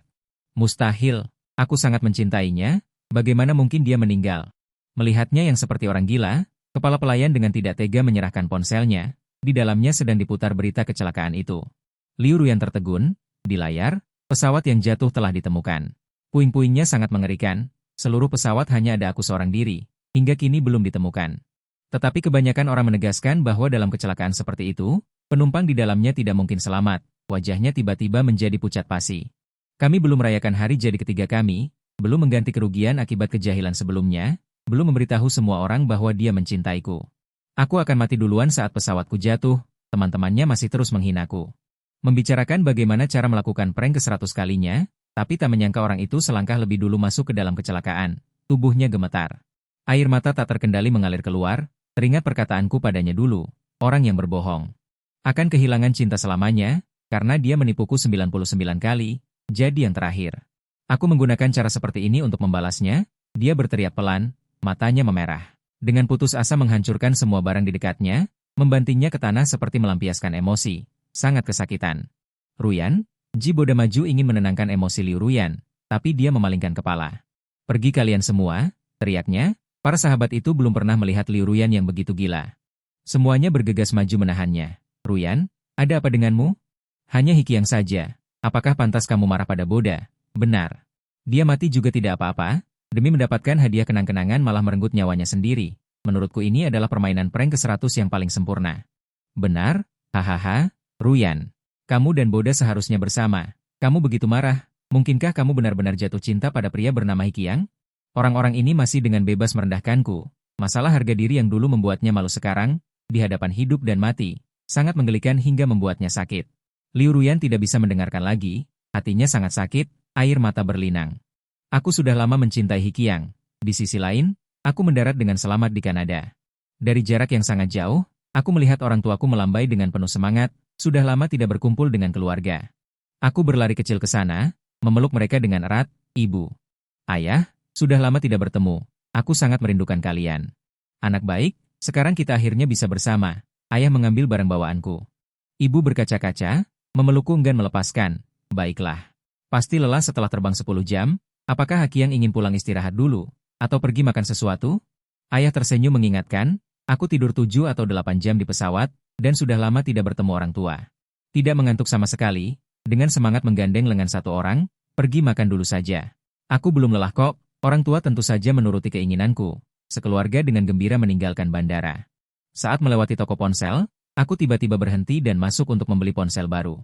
Mustahil. Aku sangat mencintainya, bagaimana mungkin dia meninggal? Melihatnya yang seperti orang gila, kepala pelayan dengan tidak tega menyerahkan ponselnya, di dalamnya sedang diputar berita kecelakaan itu. Liu Ruyan tertegun, di layar, pesawat yang jatuh telah ditemukan. Puing-puingnya sangat mengerikan, seluruh pesawat hanya ada aku seorang diri, hingga kini belum ditemukan. Tetapi kebanyakan orang menegaskan bahwa dalam kecelakaan seperti itu, penumpang di dalamnya tidak mungkin selamat, wajahnya tiba-tiba menjadi pucat pasi. Kami belum merayakan hari jadi ketiga kami, belum mengganti kerugian akibat kejahilan sebelumnya, belum memberitahu semua orang bahwa dia mencintaiku. Aku akan mati duluan saat pesawatku jatuh, teman-temannya masih terus menghinaku. Membicarakan bagaimana cara melakukan prank ke-100 kalinya, tapi tak menyangka orang itu selangkah lebih dulu masuk ke dalam kecelakaan. Tubuhnya gemetar. Air mata tak terkendali mengalir keluar, teringat perkataanku padanya dulu, orang yang berbohong akan kehilangan cinta selamanya, karena dia menipuku 99 kali, jadi yang terakhir. Aku menggunakan cara seperti ini untuk membalasnya, dia berteriak pelan, matanya memerah. Dengan putus asa menghancurkan semua barang di dekatnya, membantingnya ke tanah seperti melampiaskan emosi, sangat kesakitan. Ruyan, Ji Boda maju ingin menenangkan emosi Liu Ruyan, tapi dia memalingkan kepala. Pergi kalian semua, teriaknya, para sahabat itu belum pernah melihat Liu Ruyan yang begitu gila. Semuanya bergegas maju menahannya. Ruyan, ada apa denganmu? Hanya Hikiang saja. Apakah pantas kamu marah pada Boda? Benar. Dia mati juga tidak apa-apa, demi mendapatkan hadiah kenang-kenangan malah merenggut nyawanya sendiri. Menurutku ini adalah permainan prank ke-100 yang paling sempurna. Benar? Hahaha, Ruyan. Kamu dan Boda seharusnya bersama. Kamu begitu marah, mungkinkah kamu benar-benar jatuh cinta pada pria bernama Hikiang? Orang-orang ini masih dengan bebas merendahkanku. Masalah harga diri yang dulu membuatnya malu sekarang, di hadapan hidup dan mati, sangat menggelikan hingga membuatnya sakit. Liu Ruyan tidak bisa mendengarkan lagi, hatinya sangat sakit, air mata berlinang. Aku sudah lama mencintai Hikiang. Di sisi lain, aku mendarat dengan selamat di Kanada. Dari jarak yang sangat jauh, aku melihat orang tuaku melambai dengan penuh semangat, sudah lama tidak berkumpul dengan keluarga. Aku berlari kecil ke sana, memeluk mereka dengan erat, Ibu. Ayah, sudah lama tidak bertemu, aku sangat merindukan kalian. Anak baik, sekarang kita akhirnya bisa bersama. Ayah mengambil barang bawaanku. Ibu berkaca-kaca, memelukku enggan melepaskan. Baiklah. Pasti lelah setelah terbang 10 jam, apakah Hakiang ingin pulang istirahat dulu? Atau pergi makan sesuatu? Ayah tersenyum mengingatkan, aku tidur 7 atau 8 jam di pesawat, dan sudah lama tidak bertemu orang tua. Tidak mengantuk sama sekali, dengan semangat menggandeng lengan satu orang, pergi makan dulu saja. Aku belum lelah kok, orang tua tentu saja menuruti keinginanku. Sekeluarga dengan gembira meninggalkan bandara. Saat melewati toko ponsel, aku tiba-tiba berhenti dan masuk untuk membeli ponsel baru.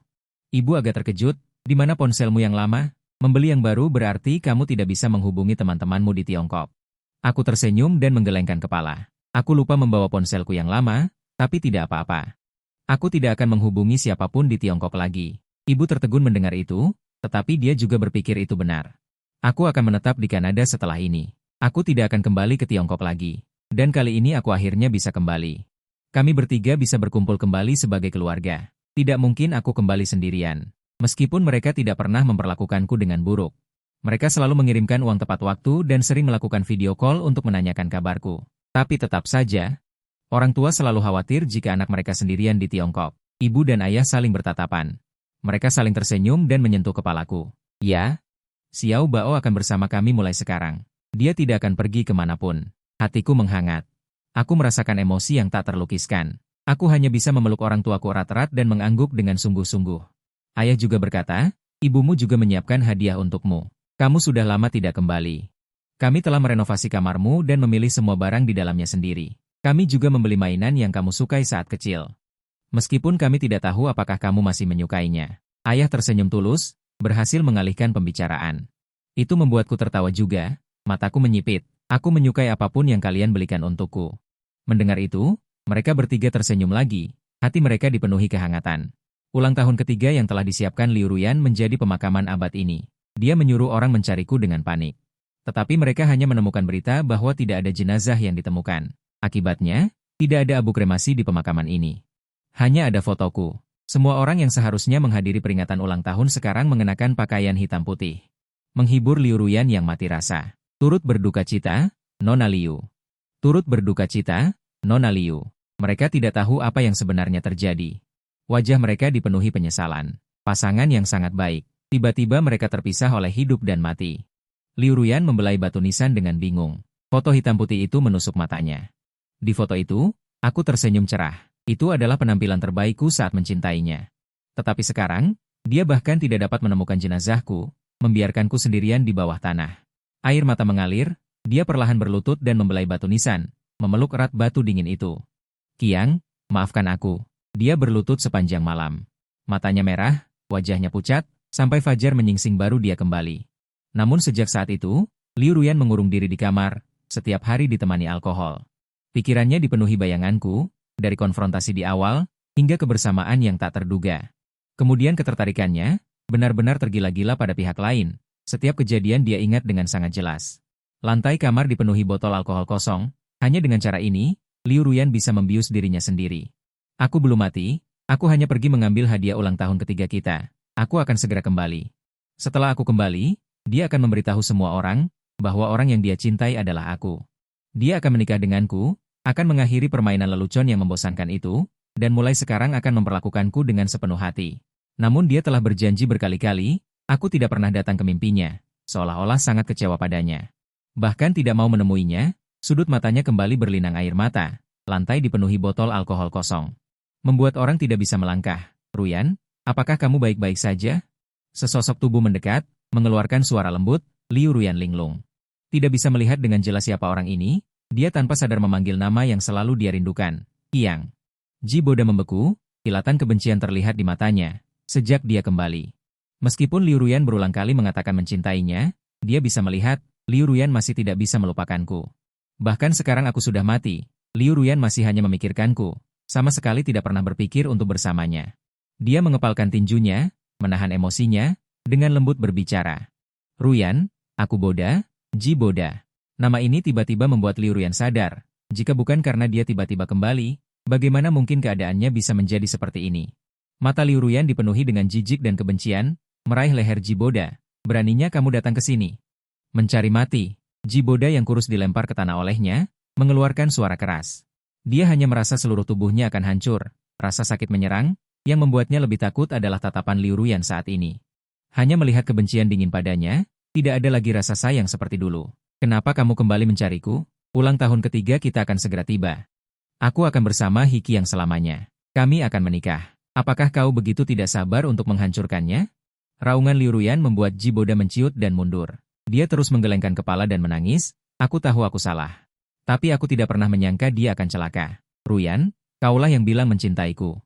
Ibu agak terkejut, di mana ponselmu yang lama? Membeli yang baru berarti kamu tidak bisa menghubungi teman-temanmu di Tiongkok. Aku tersenyum dan menggelengkan kepala. Aku lupa membawa ponselku yang lama, tapi tidak apa-apa. Aku tidak akan menghubungi siapapun di Tiongkok lagi. Ibu tertegun mendengar itu, tetapi dia juga berpikir itu benar. Aku akan menetap di Kanada setelah ini. Aku tidak akan kembali ke Tiongkok lagi. Dan kali ini aku akhirnya bisa kembali. Kami bertiga bisa berkumpul kembali sebagai keluarga. Tidak mungkin aku kembali sendirian. Meskipun mereka tidak pernah memperlakukanku dengan buruk. Mereka selalu mengirimkan uang tepat waktu dan sering melakukan video call untuk menanyakan kabarku. Tapi tetap saja, orang tua selalu khawatir jika anak mereka sendirian di Tiongkok. Ibu dan ayah saling bertatapan. Mereka saling tersenyum dan menyentuh kepalaku. Ya, Xiao Bao akan bersama kami mulai sekarang. Dia tidak akan pergi kemanapun. Hatiku menghangat. Aku merasakan emosi yang tak terlukiskan. Aku hanya bisa memeluk orang tuaku erat-erat dan mengangguk dengan sungguh-sungguh. Ayah juga berkata, ibumu juga menyiapkan hadiah untukmu. Kamu sudah lama tidak kembali. Kami telah merenovasi kamarmu dan memilih semua barang di dalamnya sendiri. Kami juga membeli mainan yang kamu sukai saat kecil. Meskipun kami tidak tahu apakah kamu masih menyukainya. Ayah tersenyum tulus, berhasil mengalihkan pembicaraan. Itu membuatku tertawa juga, mataku menyipit. Aku menyukai apapun yang kalian belikan untukku. Mendengar itu, mereka bertiga tersenyum lagi, hati mereka dipenuhi kehangatan. Ulang tahun ketiga yang telah disiapkan Liu Ruyan menjadi pemakaman abad ini. Dia menyuruh orang mencariku dengan panik. Tetapi mereka hanya menemukan berita bahwa tidak ada jenazah yang ditemukan. Akibatnya, tidak ada abu kremasi di pemakaman ini. Hanya ada fotoku. Semua orang yang seharusnya menghadiri peringatan ulang tahun sekarang mengenakan pakaian hitam putih. Menghibur Liu Ruyan yang mati rasa. Turut berduka cita, Nona Liu. Turut berduka cita, Nona Liu. Mereka tidak tahu apa yang sebenarnya terjadi. Wajah mereka dipenuhi penyesalan. Pasangan yang sangat baik. Tiba-tiba mereka terpisah oleh hidup dan mati. Liu Ruyan membelai batu nisan dengan bingung. Foto hitam putih itu menusuk matanya. Di foto itu, aku tersenyum cerah. Itu adalah penampilan terbaikku saat mencintainya. Tetapi sekarang, dia bahkan tidak dapat menemukan jenazahku, membiarkanku sendirian di bawah tanah. Air mata mengalir, dia perlahan berlutut dan membelai batu nisan, memeluk erat batu dingin itu. Qiang, maafkan aku. Dia berlutut sepanjang malam. Matanya merah, wajahnya pucat, sampai fajar menyingsing baru dia kembali. Namun sejak saat itu, Liu Ruyan mengurung diri di kamar, setiap hari ditemani alkohol. Pikirannya dipenuhi bayanganku, dari konfrontasi di awal, hingga kebersamaan yang tak terduga. Kemudian ketertarikannya, benar-benar tergila-gila pada pihak lain. Setiap kejadian dia ingat dengan sangat jelas. Lantai kamar dipenuhi botol alkohol kosong, hanya dengan cara ini, Liu Ruyan bisa membius dirinya sendiri. Aku belum mati, aku hanya pergi mengambil hadiah ulang tahun ketiga kita. Aku akan segera kembali. Setelah aku kembali, dia akan memberitahu semua orang, bahwa orang yang dia cintai adalah aku. Dia akan menikah denganku, akan mengakhiri permainan lelucon yang membosankan itu, dan mulai sekarang akan memperlakukanku dengan sepenuh hati. Namun dia telah berjanji berkali-kali, aku tidak pernah datang ke mimpinya, seolah-olah sangat kecewa padanya. Bahkan tidak mau menemuinya, sudut matanya kembali berlinang air mata, lantai dipenuhi botol alkohol kosong. Membuat orang tidak bisa melangkah. Ruyan, apakah kamu baik-baik saja? Sesosok tubuh mendekat, mengeluarkan suara lembut, Liu Ruyan linglung. Tidak bisa melihat dengan jelas siapa orang ini, dia tanpa sadar memanggil nama yang selalu dia rindukan, Qiang. Ji Boda membeku, kilatan kebencian terlihat di matanya, sejak dia kembali. Meskipun Liu Ruyan berulang kali mengatakan mencintainya, dia bisa melihat, Liu Ruyan masih tidak bisa melupakanku. Bahkan sekarang aku sudah mati, Liu Ruyan masih hanya memikirkanku, sama sekali tidak pernah berpikir untuk bersamanya. Dia mengepalkan tinjunya, menahan emosinya, dengan lembut berbicara. Ruyan, aku Boda, Ji Boda. Nama ini tiba-tiba membuat Liu Ruyan sadar, jika bukan karena dia tiba-tiba kembali, bagaimana mungkin keadaannya bisa menjadi seperti ini. Mata Liu Ruyan dipenuhi dengan jijik dan kebencian, meraih leher Ji Boda. Beraninya kamu datang ke sini. Mencari mati. Ji Boda yang kurus dilempar ke tanah olehnya, mengeluarkan suara keras. Dia hanya merasa seluruh tubuhnya akan hancur, rasa sakit menyerang, yang membuatnya lebih takut adalah tatapan Liu Ruyan saat ini. Hanya melihat kebencian dingin padanya, tidak ada lagi rasa sayang seperti dulu. Kenapa kamu kembali mencariku? Ulang tahun ketiga kita akan segera tiba. Aku akan bersama Hiki yang selamanya. Kami akan menikah. Apakah kau begitu tidak sabar untuk menghancurkannya? Raungan Liu Ruyan membuat Jiboda menciut dan mundur. Dia terus menggelengkan kepala dan menangis, aku tahu aku salah. Tapi aku tidak pernah menyangka dia akan celaka. Ruyan, kaulah yang bilang mencintaiku.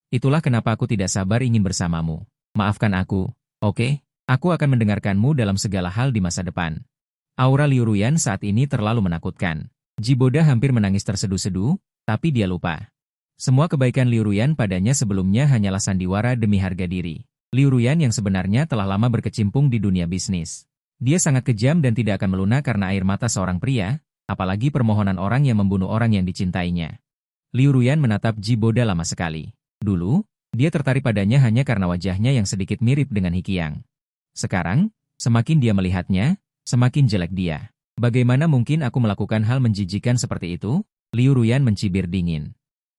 Itulah kenapa aku tidak sabar ingin bersamamu. Maafkan aku, oke? Aku akan mendengarkanmu dalam segala hal di masa depan. Aura Liu Ruyan saat ini terlalu menakutkan. Jiboda hampir menangis terseduh-seduh, tapi dia lupa. Semua kebaikan Liu Ruyan padanya sebelumnya hanyalah sandiwara demi harga diri. Liu Ruyan yang sebenarnya telah lama berkecimpung di dunia bisnis. Dia sangat kejam dan tidak akan melunak karena air mata seorang pria, apalagi permohonan orang yang membunuh orang yang dicintainya. Liu Ruyan menatap Jiboda lama sekali. Dulu, dia tertarik padanya hanya karena wajahnya yang sedikit mirip dengan Hikiang. Sekarang, semakin dia melihatnya, semakin jelek dia. Bagaimana mungkin aku melakukan hal menjijikan seperti itu? Liu Ruyan mencibir dingin.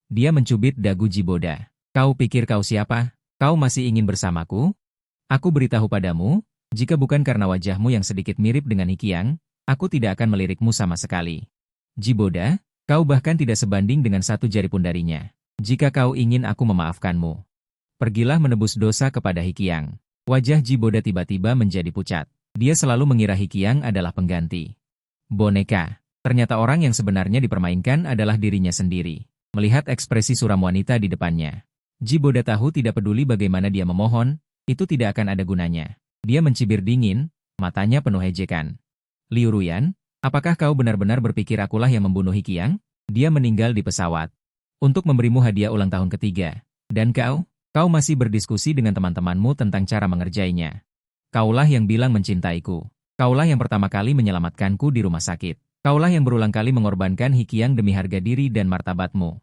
Dia mencubit dagu Jiboda. Kau pikir kau siapa? Kau masih ingin bersamaku? Aku beritahu padamu, jika bukan karena wajahmu yang sedikit mirip dengan Hikiang, aku tidak akan melirikmu sama sekali. Jiboda, kau bahkan tidak sebanding dengan satu jari pun darinya. Jika kau ingin aku memaafkanmu, pergilah menebus dosa kepada Hikiang. Wajah Jiboda tiba-tiba menjadi pucat. Dia selalu mengira Hikiang adalah pengganti boneka. Ternyata orang yang sebenarnya dipermainkan adalah dirinya sendiri. Melihat ekspresi suram wanita di depannya, Jiboda tahu tidak peduli bagaimana dia memohon, itu tidak akan ada gunanya. Dia mencibir dingin, matanya penuh ejekan. Liu Ruyan, apakah kau benar-benar berpikir akulah yang membunuh Hikiang? Dia meninggal di pesawat untuk memberimu hadiah ulang tahun ketiga. Dan kau masih berdiskusi dengan teman-temanmu tentang cara mengerjainya. Kaulah yang bilang mencintaiku. Kaulah yang pertama kali menyelamatkanku di rumah sakit. Kaulah yang berulang kali mengorbankan Hikiang demi harga diri dan martabatmu.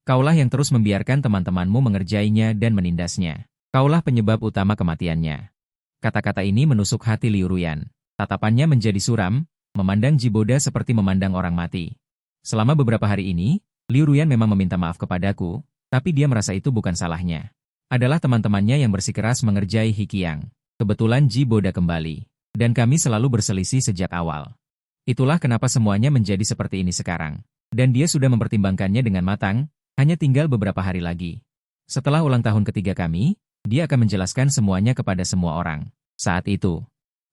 Kaulah yang terus membiarkan teman-temanmu mengerjainya dan menindasnya. Kaulah penyebab utama kematiannya. Kata-kata ini menusuk hati Liu Ruyan. Tatapannya menjadi suram, memandang Jiboda seperti memandang orang mati. Selama beberapa hari ini, Liu Ruyan memang meminta maaf kepadaku, tapi dia merasa itu bukan salahnya. Adalah teman-temannya yang bersikeras mengerjai Hikiang. Kebetulan Jiboda kembali, dan kami selalu berselisih sejak awal. Itulah kenapa semuanya menjadi seperti ini sekarang. Dan dia sudah mempertimbangkannya dengan matang, hanya tinggal beberapa hari lagi. Setelah ulang tahun ketiga kami, dia akan menjelaskan semuanya kepada semua orang. Saat itu,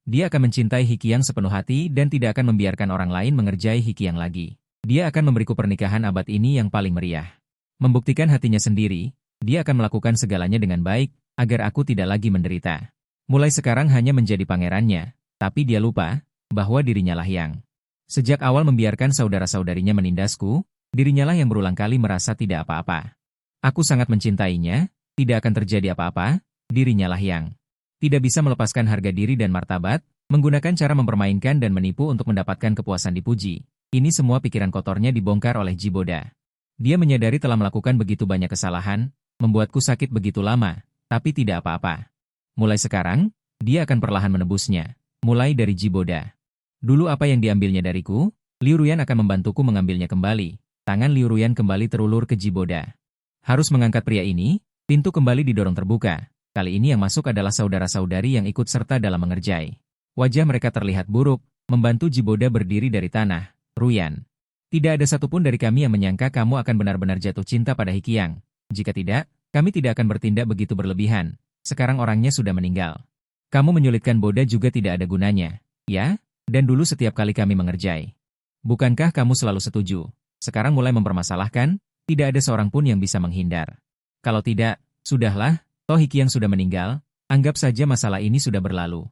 dia akan mencintai Hikiang sepenuh hati dan tidak akan membiarkan orang lain mengerjai Hikiang lagi. Dia akan memberiku pernikahan abad ini yang paling meriah. Membuktikan hatinya sendiri, dia akan melakukan segalanya dengan baik, agar aku tidak lagi menderita. Mulai sekarang hanya menjadi pangerannya, tapi dia lupa bahwa dirinya lah yang sejak awal membiarkan saudara-saudarinya menindasku, dirinya lah yang berulang kali merasa tidak apa-apa. Aku sangat mencintainya, tidak akan terjadi apa-apa, dirinya lah yang tidak bisa melepaskan harga diri dan martabat, menggunakan cara mempermainkan dan menipu untuk mendapatkan kepuasan dipuji. Ini semua pikiran kotornya dibongkar oleh Jiboda. Dia menyadari telah melakukan begitu banyak kesalahan, membuatku sakit begitu lama, tapi tidak apa-apa. Mulai sekarang, dia akan perlahan menebusnya, mulai dari Jiboda. Dulu apa yang diambilnya dariku, Liu Ruyan akan membantuku mengambilnya kembali. Tangan Liu Ruyan kembali terulur ke Jiboda. Harus mengangkat pria ini, pintu kembali didorong terbuka. Kali ini yang masuk adalah saudara-saudari yang ikut serta dalam mengerjai. Wajah mereka terlihat buruk, membantu Jiboda berdiri dari tanah. Ruyan, tidak ada satupun dari kami yang menyangka kamu akan benar-benar jatuh cinta pada Hikiang. Jika tidak, kami tidak akan bertindak begitu berlebihan. Sekarang orangnya sudah meninggal. Kamu menyulitkan Boda juga tidak ada gunanya. Ya, dan dulu setiap kali kami mengerjai. Bukankah kamu selalu setuju? Sekarang mulai mempermasalahkan, tidak ada seorang pun yang bisa menghindar. Kalau tidak, sudahlah, toh Hikiang sudah meninggal, anggap saja masalah ini sudah berlalu.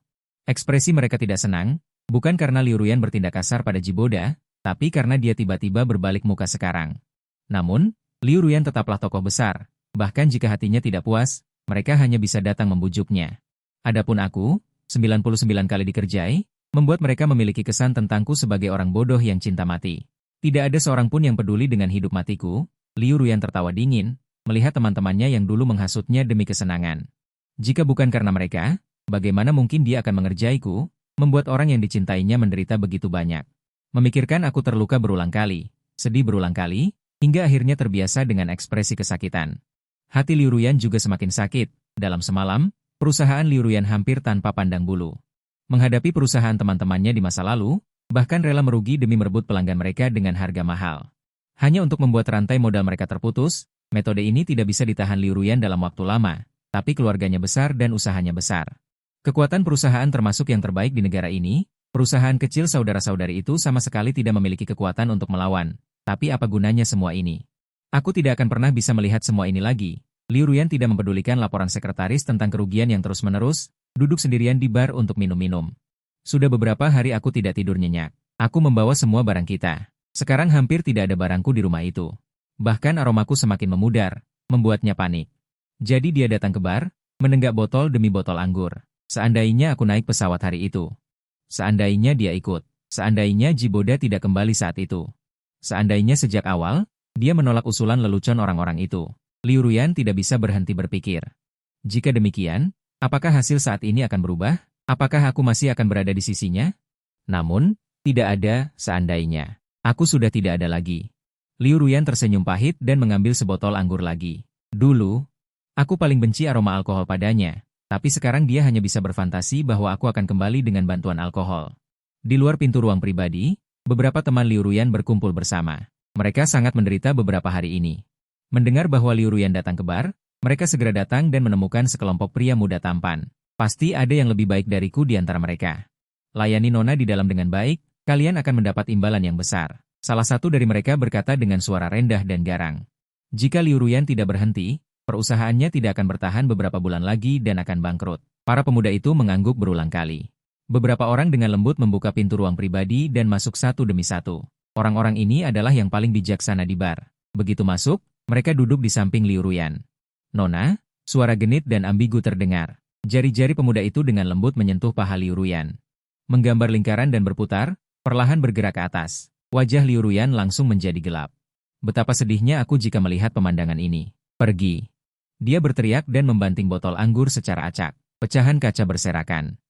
Ekspresi mereka tidak senang, bukan karena Liu Ruyan bertindak kasar pada Jiboda, tapi karena dia tiba-tiba berbalik muka sekarang. Namun, Liu Ruyan tetaplah tokoh besar, bahkan jika hatinya tidak puas, mereka hanya bisa datang membujuknya. Adapun aku, 99 kali dikerjai, membuat mereka memiliki kesan tentangku sebagai orang bodoh yang cinta mati. Tidak ada seorang pun yang peduli dengan hidup matiku. Liu Ruyan tertawa dingin, melihat teman-temannya yang dulu menghasutnya demi kesenangan. Jika bukan karena mereka, bagaimana mungkin dia akan mengerjaiku, membuat orang yang dicintainya menderita begitu banyak. Memikirkan aku terluka berulang kali, sedih berulang kali, hingga akhirnya terbiasa dengan ekspresi kesakitan. Hati Liu Ruyan juga semakin sakit. Dalam semalam, perusahaan Liu Ruyan hampir tanpa pandang bulu. Menghadapi perusahaan teman-temannya di masa lalu, bahkan rela merugi demi merebut pelanggan mereka dengan harga mahal. Hanya untuk membuat rantai modal mereka terputus, metode ini tidak bisa ditahan Liu Ruyan dalam waktu lama, tapi keluarganya besar dan usahanya besar. Kekuatan perusahaan termasuk yang terbaik di negara ini, perusahaan kecil saudara-saudari itu sama sekali tidak memiliki kekuatan untuk melawan. Tapi apa gunanya semua ini? Aku tidak akan pernah bisa melihat semua ini lagi. Liu Ruyan tidak mempedulikan laporan sekretaris tentang kerugian yang terus-menerus, duduk sendirian di bar untuk minum-minum. Sudah beberapa hari aku tidak tidur nyenyak. Aku membawa semua barang kita. Sekarang hampir tidak ada barangku di rumah itu. Bahkan aromaku semakin memudar, membuatnya panik. Jadi dia datang ke bar, menenggak botol demi botol anggur. Seandainya aku naik pesawat hari itu. Seandainya dia ikut. Seandainya Jiboda tidak kembali saat itu. Seandainya sejak awal, dia menolak usulan lelucon orang-orang itu. Liu Ruyan tidak bisa berhenti berpikir. Jika demikian, apakah hasil saat ini akan berubah? Apakah aku masih akan berada di sisinya? Namun, tidak ada seandainya. Aku sudah tidak ada lagi. Liu Ruyan tersenyum pahit dan mengambil sebotol anggur lagi. Dulu, aku paling benci aroma alkohol padanya, tapi sekarang dia hanya bisa berfantasi bahwa aku akan kembali dengan bantuan alkohol. Di luar pintu ruang pribadi, beberapa teman Liu Ruyan berkumpul bersama. Mereka sangat menderita beberapa hari ini. Mendengar bahwa Liu Ruyan datang ke bar, mereka segera datang dan menemukan sekelompok pria muda tampan. Pasti ada yang lebih baik dariku di antara mereka. Layani Nona di dalam dengan baik, kalian akan mendapat imbalan yang besar. Salah satu dari mereka berkata dengan suara rendah dan garang. Jika Liu Ruyan tidak berhenti, perusahaannya tidak akan bertahan beberapa bulan lagi dan akan bangkrut. Para pemuda itu mengangguk berulang kali. Beberapa orang dengan lembut membuka pintu ruang pribadi dan masuk satu demi satu. Orang-orang ini adalah yang paling bijaksana di bar. Begitu masuk, mereka duduk di samping Liu Ruyan. Nona, suara genit dan ambigu terdengar. Jari-jari pemuda itu dengan lembut menyentuh paha Liu Ruyan. Menggambar lingkaran dan berputar, perlahan bergerak ke atas. Wajah Liu Ruyan langsung menjadi gelap. Betapa sedihnya aku jika melihat pemandangan ini. Pergi. Dia berteriak dan membanting botol anggur secara acak. Pecahan kaca berserakan.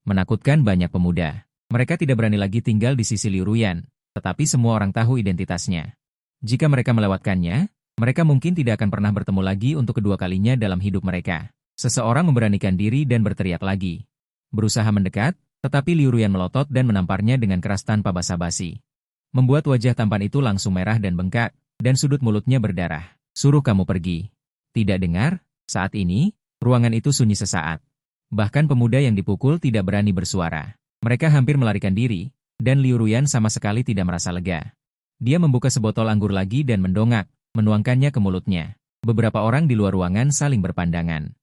Menakutkan banyak pemuda. Mereka tidak berani lagi tinggal di sisi Liu Ruyan, tetapi semua orang tahu identitasnya. Jika mereka melewatkannya, mereka mungkin tidak akan pernah bertemu lagi untuk kedua kalinya dalam hidup mereka. Seseorang memberanikan diri dan berteriak lagi. Berusaha mendekat, tetapi Liu Ruyan melotot dan menamparnya dengan keras tanpa basa-basi. Membuat wajah tampan itu langsung merah dan bengkak, dan sudut mulutnya berdarah. Suruh kamu pergi. Tidak dengar? Saat ini, ruangan itu sunyi sesaat. Bahkan pemuda yang dipukul tidak berani bersuara. Mereka hampir melarikan diri, dan Liu Ruyan sama sekali tidak merasa lega. Dia membuka sebotol anggur lagi dan mendongak, menuangkannya ke mulutnya. Beberapa orang di luar ruangan saling berpandangan.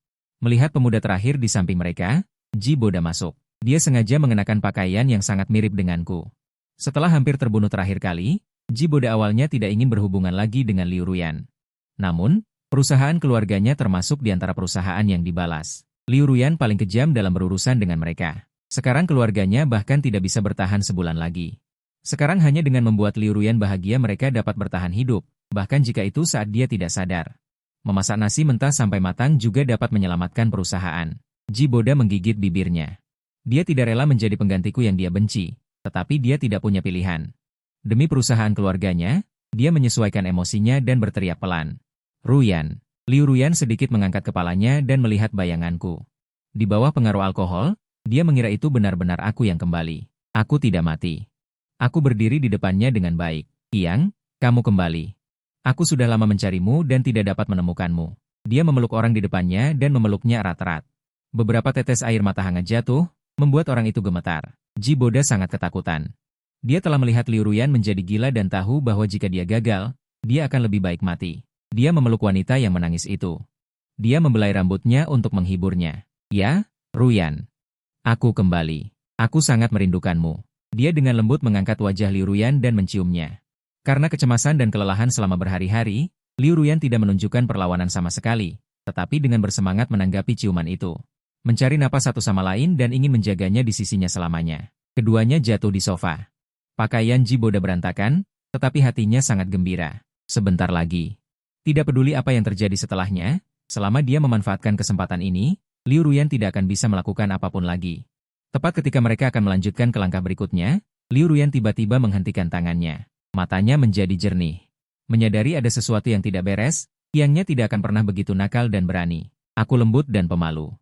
Melihat pemuda terakhir di samping mereka, Jiboda masuk. Dia sengaja mengenakan pakaian yang sangat mirip denganku. Setelah hampir terbunuh terakhir kali, Jiboda awalnya tidak ingin berhubungan lagi dengan Liu Ruyan. Namun, perusahaan keluarganya termasuk di antara perusahaan yang dibalas. Liu Ruyan paling kejam dalam berurusan dengan mereka. Sekarang keluarganya bahkan tidak bisa bertahan sebulan lagi. Sekarang hanya dengan membuat Liu Ruyan bahagia mereka dapat bertahan hidup, bahkan jika itu saat dia tidak sadar. Memasak nasi mentah sampai matang juga dapat menyelamatkan perusahaan. Jiboda menggigit bibirnya. Dia tidak rela menjadi penggantiku yang dia benci, tetapi dia tidak punya pilihan. Demi perusahaan keluarganya, dia menyesuaikan emosinya dan berteriak pelan. Ruyan. Liu Ruyan sedikit mengangkat kepalanya dan melihat bayanganku. Di bawah pengaruh alkohol, dia mengira itu benar-benar aku yang kembali. Aku tidak mati. Aku berdiri di depannya dengan baik. Qiang, kamu kembali. Aku sudah lama mencarimu dan tidak dapat menemukanmu. Dia memeluk orang di depannya dan memeluknya erat-erat. Beberapa tetes air mata hangat jatuh, membuat orang itu gemetar. Jiboda sangat ketakutan. Dia telah melihat Liu Ruyan menjadi gila dan tahu bahwa jika dia gagal, dia akan lebih baik mati. Dia memeluk wanita yang menangis itu. Dia membelai rambutnya untuk menghiburnya. Ya, Ruyan. Aku kembali. Aku sangat merindukanmu. Dia dengan lembut mengangkat wajah Liu Ruyan dan menciumnya. Karena kecemasan dan kelelahan selama berhari-hari, Liu Ruyan tidak menunjukkan perlawanan sama sekali, tetapi dengan bersemangat menanggapi ciuman itu. Mencari napas satu sama lain dan ingin menjaganya di sisinya selamanya. Keduanya jatuh di sofa. Pakaian Jiboda berantakan, tetapi hatinya sangat gembira. Sebentar lagi. Tidak peduli apa yang terjadi setelahnya, selama dia memanfaatkan kesempatan ini, Liu Ruyan tidak akan bisa melakukan apapun lagi. Tepat ketika mereka akan melanjutkan ke langkah berikutnya, Liu Ruyan tiba-tiba menghentikan tangannya. Matanya menjadi jernih. Menyadari ada sesuatu yang tidak beres, Qiangnya tidak akan pernah begitu nakal dan berani. Aku lembut dan pemalu.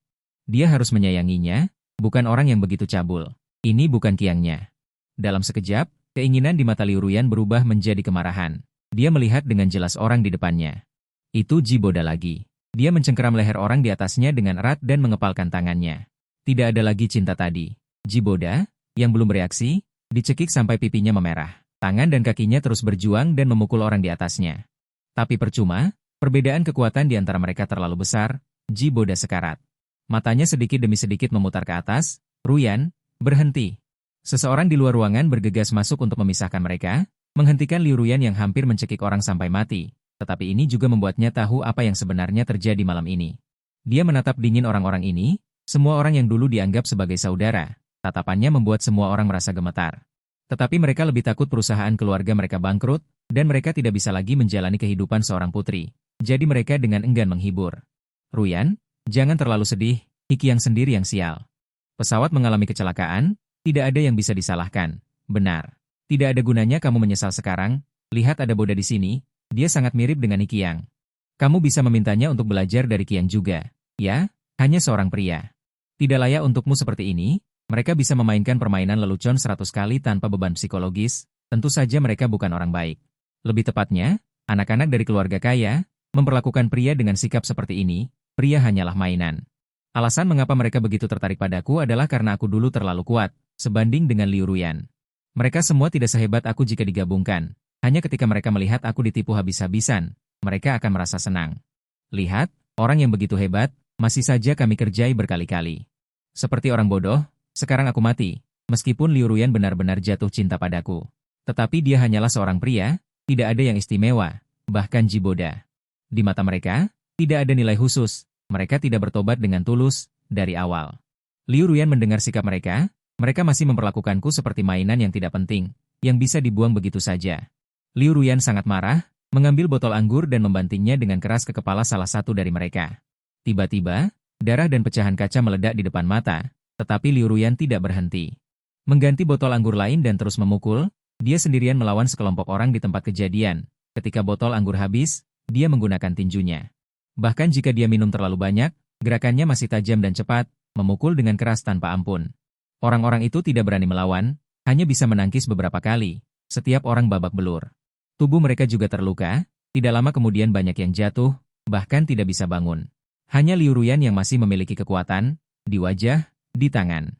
Dia harus menyayanginya, bukan orang yang begitu cabul. Ini bukan Qiangnya. Dalam sekejap, keinginan di mata Liu Ruyan berubah menjadi kemarahan. Dia melihat dengan jelas orang di depannya. Itu Jiboda lagi. Dia mencengkeram leher orang di atasnya dengan erat dan mengepalkan tangannya. Tidak ada lagi cinta tadi. Jiboda, yang belum bereaksi, dicekik sampai pipinya memerah. Tangan dan kakinya terus berjuang dan memukul orang di atasnya. Tapi percuma, perbedaan kekuatan di antara mereka terlalu besar. Jiboda sekarat. Matanya sedikit demi sedikit memutar ke atas. Ruyan, berhenti. Seseorang di luar ruangan bergegas masuk untuk memisahkan mereka, menghentikan Liu Ruyan yang hampir mencekik orang sampai mati. Tetapi ini juga membuatnya tahu apa yang sebenarnya terjadi malam ini. Dia menatap dingin orang-orang ini, semua orang yang dulu dianggap sebagai saudara. Tatapannya membuat semua orang merasa gemetar. Tetapi mereka lebih takut perusahaan keluarga mereka bangkrut, dan mereka tidak bisa lagi menjalani kehidupan seorang putri. Jadi mereka dengan enggan menghibur. Ruyan, jangan terlalu sedih, Qiang sendiri yang sial. Pesawat mengalami kecelakaan, tidak ada yang bisa disalahkan. Benar. Tidak ada gunanya kamu menyesal sekarang, lihat ada Boda di sini, dia sangat mirip dengan Qiang. Kamu bisa memintanya untuk belajar dari Qiang juga. Ya, hanya seorang pria. Tidak layak untukmu seperti ini, mereka bisa memainkan permainan lelucon 100 kali tanpa beban psikologis, tentu saja mereka bukan orang baik. Lebih tepatnya, anak-anak dari keluarga kaya, memperlakukan pria dengan sikap seperti ini, pria hanyalah mainan. Alasan mengapa mereka begitu tertarik padaku adalah karena aku dulu terlalu kuat, sebanding dengan Liu Ruyan. Mereka semua tidak sehebat aku jika digabungkan. Hanya ketika mereka melihat aku ditipu habis-habisan, mereka akan merasa senang. Lihat, orang yang begitu hebat, masih saja kami kerjai berkali-kali. Seperti orang bodoh, sekarang aku mati, meskipun Liu Ruyan benar-benar jatuh cinta padaku. Tetapi dia hanyalah seorang pria, tidak ada yang istimewa, bahkan Jiboda. Di mata mereka, tidak ada nilai khusus, mereka tidak bertobat dengan tulus, dari awal. Liu Ruyan mendengar sikap mereka masih memperlakukanku seperti mainan yang tidak penting, yang bisa dibuang begitu saja. Liu Ruyan sangat marah, mengambil botol anggur dan membantingnya dengan keras ke kepala salah satu dari mereka. Tiba-tiba, darah dan pecahan kaca meledak di depan mata, tetapi Liu Ruyan tidak berhenti. Mengganti botol anggur lain dan terus memukul, dia sendirian melawan sekelompok orang di tempat kejadian. Ketika botol anggur habis, dia menggunakan tinjunya. Bahkan jika dia minum terlalu banyak, gerakannya masih tajam dan cepat, memukul dengan keras tanpa ampun. Orang-orang itu tidak berani melawan, hanya bisa menangkis beberapa kali. Setiap orang babak belur. Tubuh mereka juga terluka, tidak lama kemudian banyak yang jatuh, bahkan tidak bisa bangun. Hanya Liu Ruyan yang masih memiliki kekuatan, di wajah, di tangan.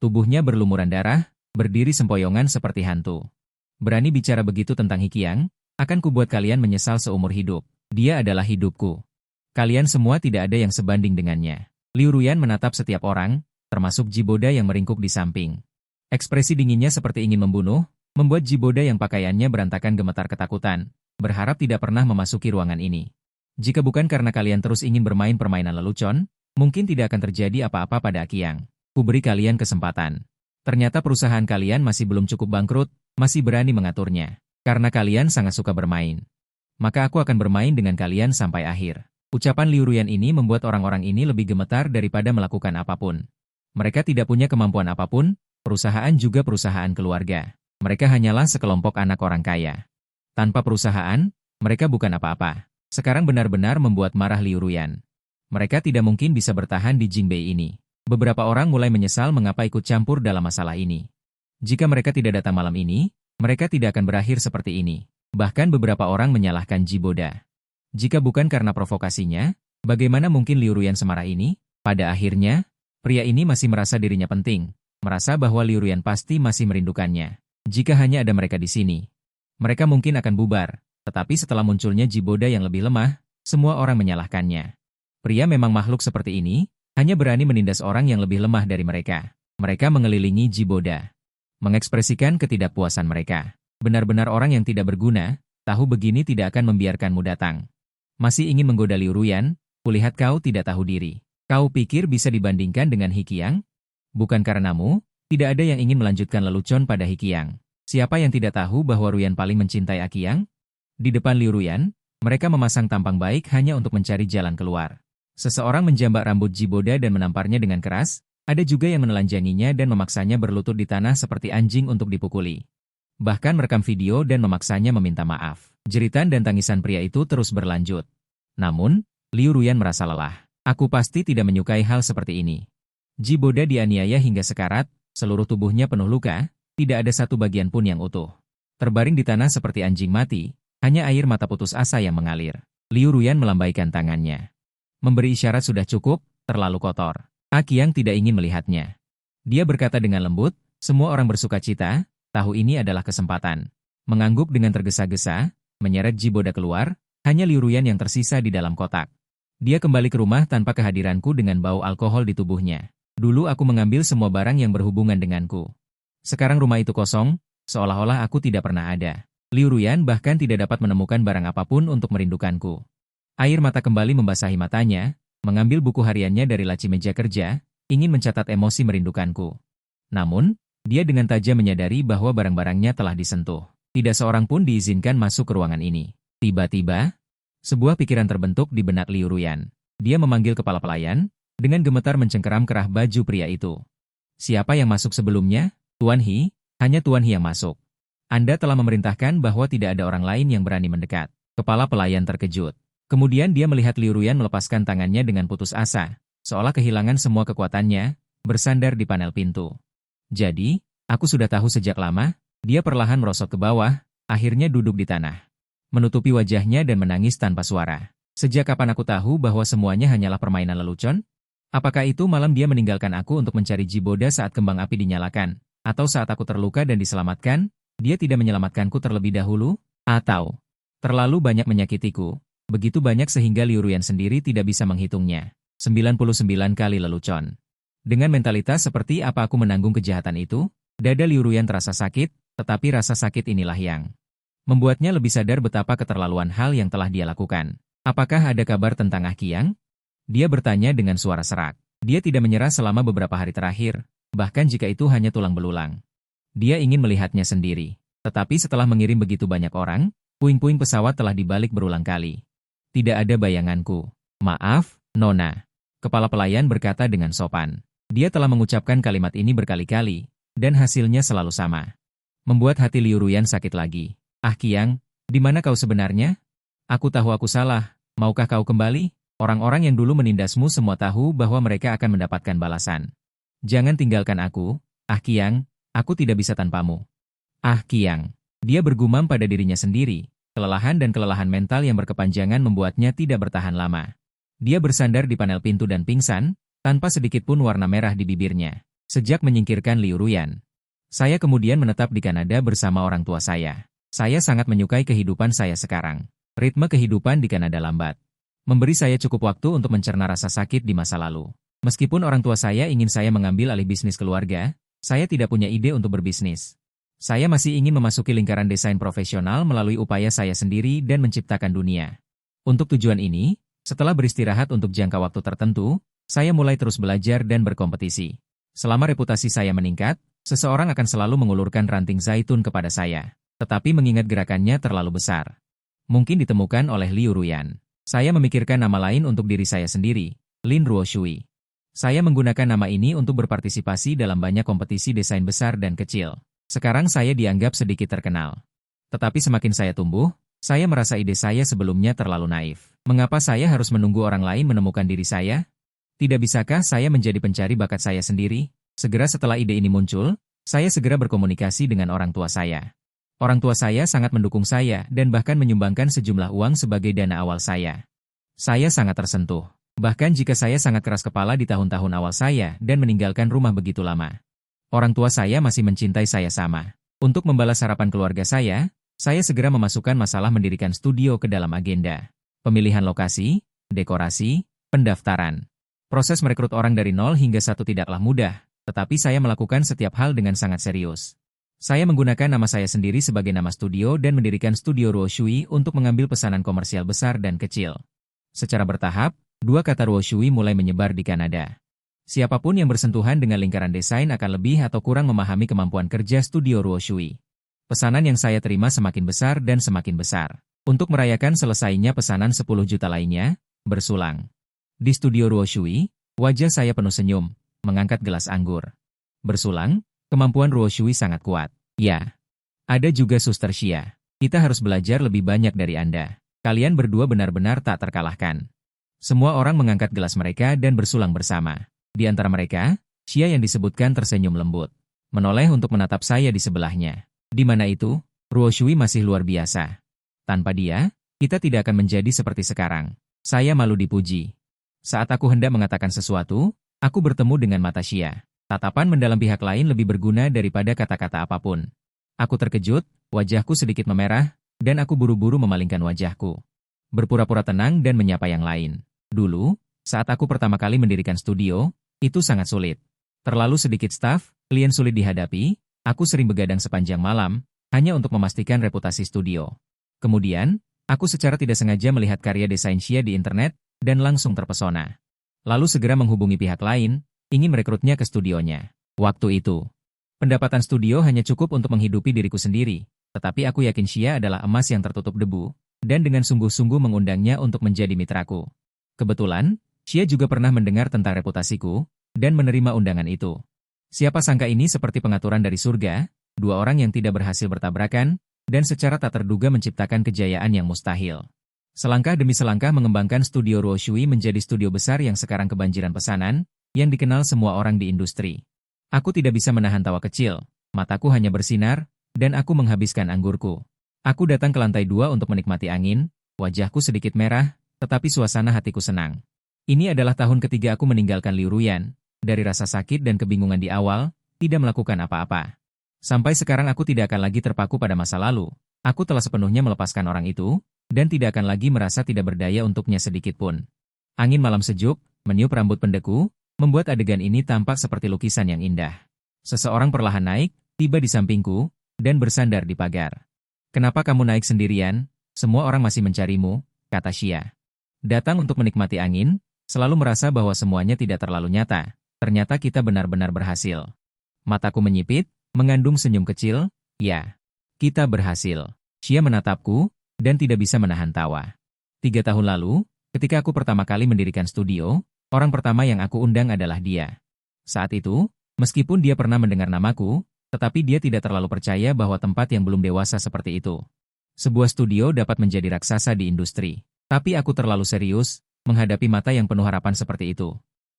Tubuhnya berlumuran darah, berdiri sempoyongan seperti hantu. Berani bicara begitu tentang Qiang, akan kubuat kalian menyesal seumur hidup. Dia adalah hidupku. Kalian semua tidak ada yang sebanding dengannya. Liu Ruyan menatap setiap orang, termasuk Jiboda yang meringkuk di samping. Ekspresi dinginnya seperti ingin membunuh, membuat Jiboda yang pakaiannya berantakan gemetar ketakutan, berharap tidak pernah memasuki ruangan ini. Jika bukan karena kalian terus ingin bermain permainan lelucon, mungkin tidak akan terjadi apa-apa pada Qiang. Kuberi kalian kesempatan. Ternyata perusahaan kalian masih belum cukup bangkrut, masih berani mengaturnya. Karena kalian sangat suka bermain. Maka aku akan bermain dengan kalian sampai akhir. Ucapan Liu Ruyan ini membuat orang-orang ini lebih gemetar daripada melakukan apapun. Mereka tidak punya kemampuan apapun, perusahaan juga perusahaan keluarga. Mereka hanyalah sekelompok anak orang kaya. Tanpa perusahaan, mereka bukan apa-apa. Sekarang benar-benar membuat marah Liu Ruyan. Mereka tidak mungkin bisa bertahan di Jingbei ini. Beberapa orang mulai menyesal mengapa ikut campur dalam masalah ini. Jika mereka tidak datang malam ini, mereka tidak akan berakhir seperti ini. Bahkan beberapa orang menyalahkan Jiboda. Jika bukan karena provokasinya, bagaimana mungkin Liu Ruyan semarah ini? Pada akhirnya, pria ini masih merasa dirinya penting. Merasa bahwa Liu Ruyan pasti masih merindukannya. Jika hanya ada mereka di sini, mereka mungkin akan bubar. Tetapi setelah munculnya Jiboda yang lebih lemah, semua orang menyalahkannya. Pria memang makhluk seperti ini, hanya berani menindas orang yang lebih lemah dari mereka. Mereka mengelilingi Jiboda, mengekspresikan ketidakpuasan mereka. Benar-benar orang yang tidak berguna, tahu begini tidak akan membiarkanmu datang. Masih ingin menggoda Liu Ruyan, kulihat kau tidak tahu diri. Kau pikir bisa dibandingkan dengan Qiang? Bukan karenamu, tidak ada yang ingin melanjutkan lelucon pada Qiang. Siapa yang tidak tahu bahwa Ruyan paling mencintai Qiang? Di depan Liu Ruyan, mereka memasang tampang baik hanya untuk mencari jalan keluar. Seseorang menjambak rambut Jiboda dan menamparnya dengan keras, ada juga yang menelanjanginya dan memaksanya berlutut di tanah seperti anjing untuk dipukuli. bahkan merekam video dan memaksanya meminta maaf. Jeritan dan tangisan pria itu terus berlanjut. Namun, Liu Ruyan merasa lelah. Aku pasti tidak menyukai hal seperti ini. Ji Boda dianiaya hingga sekarat, seluruh tubuhnya penuh luka, tidak ada satu bagian pun yang utuh. Terbaring di tanah seperti anjing mati, hanya air mata putus asa yang mengalir. Liu Ruyan melambaikan tangannya. Memberi isyarat sudah cukup, terlalu kotor. Qiang tidak ingin melihatnya. Dia berkata dengan lembut, semua orang bersukacita, tahu ini adalah kesempatan. Mengangguk dengan tergesa-gesa, menyeret Ji Boda keluar, hanya Liu Ruyan yang tersisa di dalam kotak. Dia kembali ke rumah tanpa kehadiranku dengan bau alkohol di tubuhnya. Dulu aku mengambil semua barang yang berhubungan denganku. Sekarang rumah itu kosong, seolah-olah aku tidak pernah ada. Liu Ruyan bahkan tidak dapat menemukan barang apapun untuk merindukanku. Air mata kembali membasahi matanya, mengambil buku hariannya dari laci meja kerja, ingin mencatat emosi merindukanku. Namun, dia dengan tajam menyadari bahwa barang-barangnya telah disentuh. Tidak seorang pun diizinkan masuk ke ruangan ini. Tiba-tiba, sebuah pikiran terbentuk di benak Liu Ruyan. Dia memanggil kepala pelayan, dengan gemetar mencengkeram kerah baju pria itu. Siapa yang masuk sebelumnya? Tuan He, hanya Tuan He yang masuk. Anda telah memerintahkan bahwa tidak ada orang lain yang berani mendekat. Kepala pelayan terkejut. Kemudian dia melihat Liu Ruyan melepaskan tangannya dengan putus asa, seolah kehilangan semua kekuatannya, bersandar di panel pintu. Jadi, aku sudah tahu sejak lama, dia perlahan merosot ke bawah, akhirnya duduk di tanah. Menutupi wajahnya dan menangis tanpa suara. Sejak kapan aku tahu bahwa semuanya hanyalah permainan lelucon? Apakah itu malam dia meninggalkan aku untuk mencari Ji Boda saat kembang api dinyalakan? Atau saat aku terluka dan diselamatkan, dia tidak menyelamatkanku terlebih dahulu? Atau terlalu banyak menyakitiku, begitu banyak sehingga Liu Ruyan sendiri tidak bisa menghitungnya. 99 kali lelucon. Dengan mentalitas seperti apa aku menanggung kejahatan itu? Dada Liu Ruyan terasa sakit, tetapi rasa sakit inilah yang membuatnya lebih sadar betapa keterlaluan hal yang telah dia lakukan. Apakah ada kabar tentang Qiang? Dia bertanya dengan suara serak. Dia tidak menyerah selama beberapa hari terakhir, bahkan jika itu hanya tulang belulang. Dia ingin melihatnya sendiri. Tetapi setelah mengirim begitu banyak orang, puing-puing pesawat telah dibalik berulang kali. Tidak ada bayanganku. Maaf, Nona. Kepala pelayan berkata dengan sopan. Dia telah mengucapkan kalimat ini berkali-kali, dan hasilnya selalu sama. Membuat hati Liu Ruyan sakit lagi. Qiang, di mana kau sebenarnya? Aku tahu aku salah, maukah kau kembali? Orang-orang yang dulu menindasmu semua tahu bahwa mereka akan mendapatkan balasan. Jangan tinggalkan aku, Qiang, aku tidak bisa tanpamu. Qiang. Dia bergumam pada dirinya sendiri, kelelahan dan kelelahan mental yang berkepanjangan membuatnya tidak bertahan lama. Dia bersandar di panel pintu dan pingsan, tanpa sedikit pun warna merah di bibirnya. Sejak menyingkirkan Liu Ruyan, saya kemudian menetap di Kanada bersama orang tua saya. Saya sangat menyukai kehidupan saya sekarang. Ritme kehidupan di Kanada lambat. Memberi saya cukup waktu untuk mencerna rasa sakit di masa lalu. Meskipun orang tua saya ingin saya mengambil alih bisnis keluarga, saya tidak punya ide untuk berbisnis. Saya masih ingin memasuki lingkaran desain profesional melalui upaya saya sendiri dan menciptakan dunia. Untuk tujuan ini, setelah beristirahat untuk jangka waktu tertentu, saya mulai terus belajar dan berkompetisi. Selama reputasi saya meningkat, seseorang akan selalu mengulurkan ranting zaitun kepada saya. Tetapi mengingat gerakannya terlalu besar. Mungkin ditemukan oleh Liu Ruyan. Saya memikirkan nama lain untuk diri saya sendiri, Lin Ruoshui. Saya menggunakan nama ini untuk berpartisipasi dalam banyak kompetisi desain besar dan kecil. Sekarang saya dianggap sedikit terkenal. Tetapi semakin saya tumbuh, saya merasa ide saya sebelumnya terlalu naif. Mengapa saya harus menunggu orang lain menemukan diri saya? Tidak bisakah saya menjadi pencari bakat saya sendiri? Segera setelah ide ini muncul, saya segera berkomunikasi dengan orang tua saya. Orang tua saya sangat mendukung saya dan bahkan menyumbangkan sejumlah uang sebagai dana awal saya. Saya sangat tersentuh. Bahkan jika saya sangat keras kepala di tahun-tahun awal saya dan meninggalkan rumah begitu lama. Orang tua saya masih mencintai saya sama. Untuk membalas harapan keluarga saya segera memasukkan masalah mendirikan studio ke dalam agenda. Pemilihan lokasi, dekorasi, pendaftaran. Proses merekrut orang dari nol hingga satu tidaklah mudah, tetapi saya melakukan setiap hal dengan sangat serius. Saya menggunakan nama saya sendiri sebagai nama studio dan mendirikan studio Ruoshui untuk mengambil pesanan komersial besar dan kecil. Secara bertahap, dua kata Ruoshui mulai menyebar di Kanada. Siapapun yang bersentuhan dengan lingkaran desain akan lebih atau kurang memahami kemampuan kerja studio Ruoshui. Pesanan yang saya terima semakin besar dan semakin besar. Untuk merayakan selesainya pesanan 10 juta lainnya, bersulang. Di studio Ruoshui, wajah saya penuh senyum, mengangkat gelas anggur. Bersulang, kemampuan Ruoshui sangat kuat. Ya. Ada juga Suster Xia. Kita harus belajar lebih banyak dari Anda. Kalian berdua benar-benar tak terkalahkan. Semua orang mengangkat gelas mereka dan bersulang bersama. Di antara mereka, Xia yang disebutkan tersenyum lembut. Menoleh untuk menatap saya di sebelahnya. Di mana itu? Ruo Shui masih luar biasa. Tanpa dia, kita tidak akan menjadi seperti sekarang. Saya malu dipuji. Saat aku hendak mengatakan sesuatu, aku bertemu dengan mata Xia. Tatapan mendalam pihak lain lebih berguna daripada kata-kata apapun. Aku terkejut, wajahku sedikit memerah, dan aku buru-buru memalingkan wajahku. Berpura-pura tenang dan menyapa yang lain. Dulu, saat aku pertama kali mendirikan studio, itu sangat sulit. Terlalu sedikit staf, klien sulit dihadapi, aku sering begadang sepanjang malam, hanya untuk memastikan reputasi studio. Kemudian, aku secara tidak sengaja melihat karya desain Xia di internet, dan langsung terpesona. Lalu segera menghubungi pihak lain, ingin merekrutnya ke studionya. Waktu itu, pendapatan studio hanya cukup untuk menghidupi diriku sendiri, tetapi aku yakin Xia adalah emas yang tertutup debu, dan dengan sungguh-sungguh mengundangnya untuk menjadi mitraku. Kebetulan, Xia juga pernah mendengar tentang reputasiku, dan menerima undangan itu. Siapa sangka ini seperti pengaturan dari surga, dua orang yang tidak berhasil bertabrakan, dan secara tak terduga menciptakan kejayaan yang mustahil. Selangkah demi selangkah mengembangkan studio Ruo Shui menjadi studio besar yang sekarang kebanjiran pesanan, yang dikenal semua orang di industri. Aku tidak bisa menahan tawa kecil, mataku hanya bersinar, dan aku menghabiskan anggurku. Aku datang ke lantai 2 untuk menikmati angin, wajahku sedikit merah, tetapi suasana hatiku senang. Ini adalah tahun ketiga aku meninggalkan Liu Ruyan, dari rasa sakit dan kebingungan di awal, tidak melakukan apa-apa. Sampai sekarang aku tidak akan lagi terpaku pada masa lalu. Aku telah sepenuhnya melepaskan orang itu, dan tidak akan lagi merasa tidak berdaya untuknya sedikitpun. Angin malam sejuk, meniup rambut pendeku, membuat adegan ini tampak seperti lukisan yang indah. Seseorang perlahan naik, tiba di sampingku, dan bersandar di pagar. "Kenapa kamu naik sendirian? Semua orang masih mencarimu," kata Xia. Datang untuk menikmati angin, selalu merasa bahwa semuanya tidak terlalu nyata. Ternyata kita benar-benar berhasil. Mataku menyipit, mengandung senyum kecil, ya. Kita berhasil. Xia menatapku, dan tidak bisa menahan tawa. 3 tahun lalu, ketika aku pertama kali mendirikan studio, orang pertama yang aku undang adalah dia. Saat itu, meskipun dia pernah mendengar namaku, tetapi dia tidak terlalu percaya bahwa tempat yang belum dewasa seperti itu. Sebuah studio dapat menjadi raksasa di industri. Tapi aku terlalu serius, menghadapi mata yang penuh harapan seperti itu.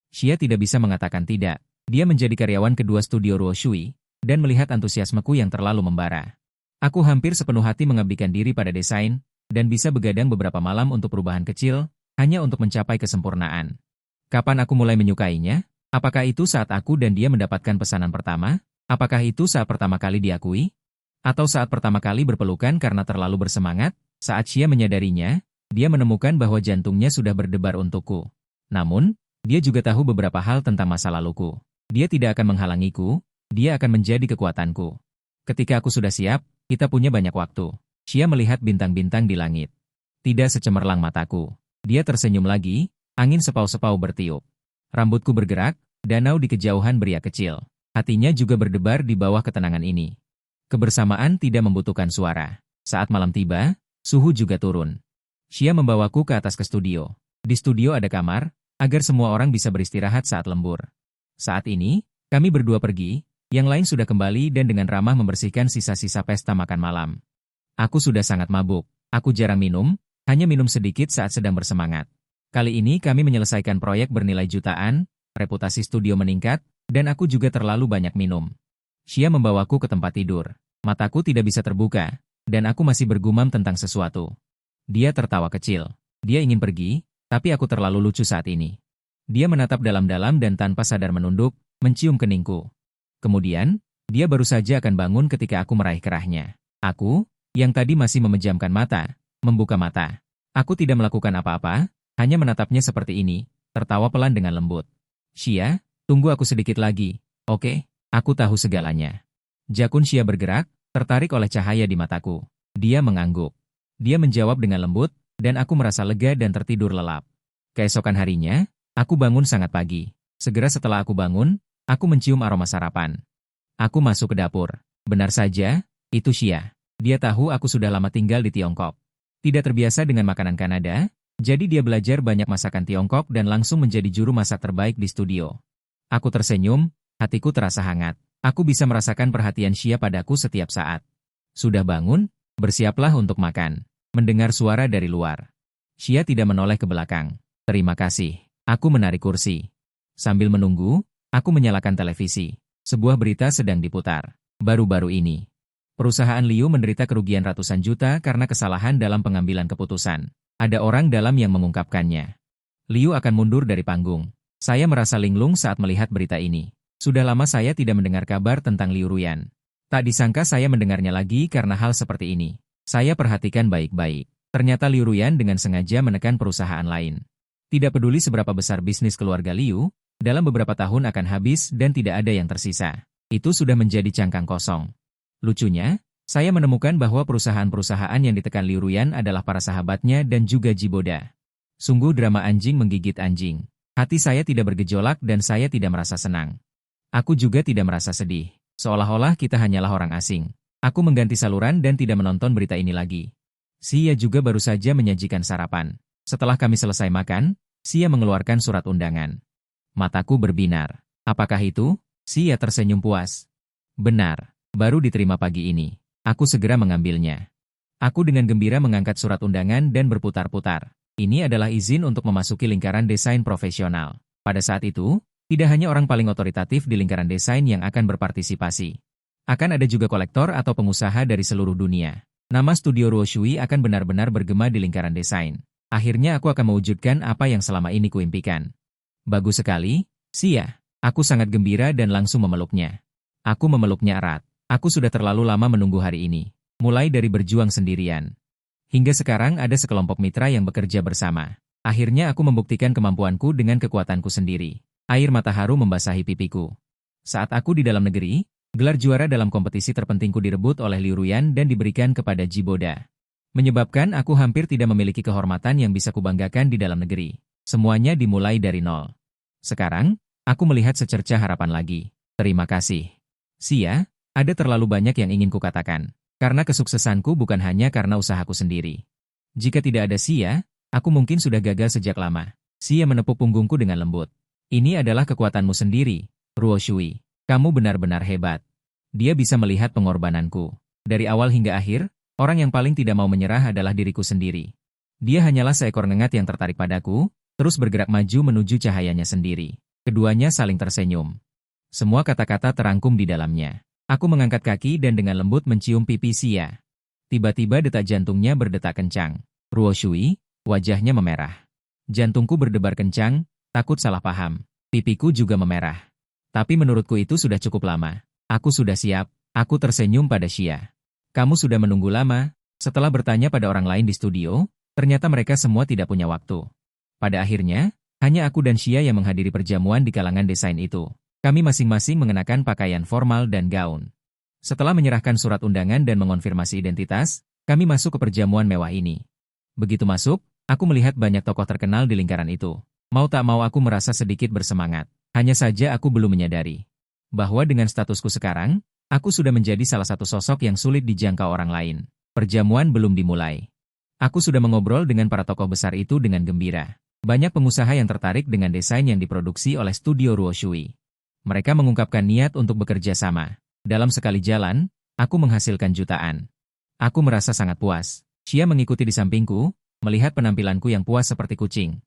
Xia tidak bisa mengatakan tidak. Dia menjadi karyawan kedua studio Ruo Shui, dan melihat antusiasmeku yang terlalu membara. Aku hampir sepenuh hati mengabdikan diri pada desain, dan bisa begadang beberapa malam untuk perubahan kecil, hanya untuk mencapai kesempurnaan. Kapan aku mulai menyukainya? Apakah itu saat aku dan dia mendapatkan pesanan pertama? Apakah itu saat pertama kali diakui? Atau saat pertama kali berpelukan karena terlalu bersemangat? Saat Xia menyadarinya, dia menemukan bahwa jantungnya sudah berdebar untukku. Namun, dia juga tahu beberapa hal tentang masa laluku. Dia tidak akan menghalangiku, dia akan menjadi kekuatanku. Ketika aku sudah siap, kita punya banyak waktu. Xia melihat bintang-bintang di langit. Tidak secemerlang mataku. Dia tersenyum lagi, angin sepau-sepau bertiup. Rambutku bergerak, danau di kejauhan beriak kecil. Hatinya juga berdebar di bawah ketenangan ini. Kebersamaan tidak membutuhkan suara. Saat malam tiba, suhu juga turun. Xia membawaku ke atas ke studio. Di studio ada kamar, agar semua orang bisa beristirahat saat lembur. Saat ini, kami berdua pergi, yang lain sudah kembali dan dengan ramah membersihkan sisa-sisa pesta makan malam. Aku sudah sangat mabuk. Aku jarang minum, hanya minum sedikit saat sedang bersemangat. Kali ini kami menyelesaikan proyek bernilai jutaan, reputasi studio meningkat, dan aku juga terlalu banyak minum. Xia membawaku ke tempat tidur. Mataku tidak bisa terbuka, dan aku masih bergumam tentang sesuatu. Dia tertawa kecil. Dia ingin pergi, tapi aku terlalu lucu saat ini. Dia menatap dalam-dalam dan tanpa sadar menunduk, mencium keningku. Kemudian, dia baru saja akan bangun ketika aku meraih kerahnya. Aku, yang tadi masih memejamkan mata, membuka mata. Aku tidak melakukan apa-apa, hanya menatapnya seperti ini, tertawa pelan dengan lembut. "Xia, tunggu aku sedikit lagi, oke? Aku tahu segalanya." Jakun Xia bergerak, tertarik oleh cahaya di mataku. Dia mengangguk. Dia menjawab dengan lembut, dan aku merasa lega dan tertidur lelap. Keesokan harinya, aku bangun sangat pagi. Segera setelah aku bangun, aku mencium aroma sarapan. Aku masuk ke dapur. Benar saja, itu Xia. Dia tahu aku sudah lama tinggal di Tiongkok. Tidak terbiasa dengan makanan Kanada, jadi dia belajar banyak masakan Tiongkok dan langsung menjadi juru masak terbaik di studio. Aku tersenyum, hatiku terasa hangat. Aku bisa merasakan perhatian Xia padaku setiap saat. Sudah bangun? Bersiaplah untuk makan. Mendengar suara dari luar. Xia tidak menoleh ke belakang. Terima kasih. Aku menarik kursi. Sambil menunggu, aku menyalakan televisi. Sebuah berita sedang diputar. Baru-baru ini, perusahaan Liu menderita kerugian ratusan juta karena kesalahan dalam pengambilan keputusan. Ada orang dalam yang mengungkapkannya. Liu akan mundur dari panggung. Saya merasa linglung saat melihat berita ini. Sudah lama saya tidak mendengar kabar tentang Liu Ruyan. Tak disangka saya mendengarnya lagi karena hal seperti ini. Saya perhatikan baik-baik. Ternyata Liu Ruyan dengan sengaja menekan perusahaan lain. Tidak peduli seberapa besar bisnis keluarga Liu, dalam beberapa tahun akan habis dan tidak ada yang tersisa. Itu sudah menjadi cangkang kosong. Lucunya, saya menemukan bahwa perusahaan-perusahaan yang ditekan Liu Ruyan adalah para sahabatnya dan juga Jiboda. Sungguh drama anjing menggigit anjing. Hati saya tidak bergejolak dan saya tidak merasa senang. Aku juga tidak merasa sedih. Seolah-olah kita hanyalah orang asing. Aku mengganti saluran dan tidak menonton berita ini lagi. Xia juga baru saja menyajikan sarapan. Setelah kami selesai makan, Xia mengeluarkan surat undangan. Mataku berbinar. Apakah itu? Xia tersenyum puas. Benar, baru diterima pagi ini. Aku segera mengambilnya. Aku dengan gembira mengangkat surat undangan dan berputar-putar. Ini adalah izin untuk memasuki lingkaran desain profesional. Pada saat itu, tidak hanya orang paling otoritatif di lingkaran desain yang akan berpartisipasi. Akan ada juga kolektor atau pengusaha dari seluruh dunia. Nama studio Ruoshui akan benar-benar bergema di lingkaran desain. Akhirnya aku akan mewujudkan apa yang selama ini kuimpikan. Bagus sekali, Xia. Aku sangat gembira dan langsung memeluknya. Aku memeluknya erat. Aku sudah terlalu lama menunggu hari ini. Mulai dari berjuang sendirian. Hingga sekarang ada sekelompok mitra yang bekerja bersama. Akhirnya aku membuktikan kemampuanku dengan kekuatanku sendiri. Air mata haru membasahi pipiku. Saat aku di dalam negeri, gelar juara dalam kompetisi terpentingku direbut oleh Liu Ruyan dan diberikan kepada Jiboda. Menyebabkan aku hampir tidak memiliki kehormatan yang bisa kubanggakan di dalam negeri. Semuanya dimulai dari nol. Sekarang, aku melihat secercah harapan lagi. Terima kasih. Xia, ada terlalu banyak yang ingin kukatakan. Karena kesuksesanku bukan hanya karena usahaku sendiri. Jika tidak ada Xia, aku mungkin sudah gagal sejak lama. Xia menepuk punggungku dengan lembut. Ini adalah kekuatanmu sendiri, Ruoshui. Kamu benar-benar hebat. Dia bisa melihat pengorbananku. Dari awal hingga akhir, orang yang paling tidak mau menyerah adalah diriku sendiri. Dia hanyalah seekor ngengat yang tertarik padaku, terus bergerak maju menuju cahayanya sendiri. Keduanya saling tersenyum. Semua kata-kata terangkum di dalamnya. Aku mengangkat kaki dan dengan lembut mencium pipi Xia. Tiba-tiba detak jantungnya berdetak kencang. Ruoshui, wajahnya memerah. Jantungku berdebar kencang, takut salah paham. Pipiku juga memerah. Tapi menurutku itu sudah cukup lama. Aku sudah siap. Aku tersenyum pada Xia. Kamu sudah menunggu lama. Setelah bertanya pada orang lain di studio, ternyata mereka semua tidak punya waktu. Pada akhirnya, hanya aku dan Xia yang menghadiri perjamuan di kalangan desain itu. Kami masing-masing mengenakan pakaian formal dan gaun. Setelah menyerahkan surat undangan dan mengonfirmasi identitas, kami masuk ke perjamuan mewah ini. Begitu masuk, aku melihat banyak tokoh terkenal di lingkaran itu. Mau tak mau aku merasa sedikit bersemangat. Hanya saja aku belum menyadari bahwa dengan statusku sekarang, aku sudah menjadi salah satu sosok yang sulit dijangkau orang lain. Perjamuan belum dimulai. Aku sudah mengobrol dengan para tokoh besar itu dengan gembira. Banyak pengusaha yang tertarik dengan desain yang diproduksi oleh studio Ruoshui. Mereka mengungkapkan niat untuk bekerja sama. Dalam sekali jalan, aku menghasilkan jutaan. Aku merasa sangat puas. Xia mengikuti di sampingku, melihat penampilanku yang puas seperti kucing.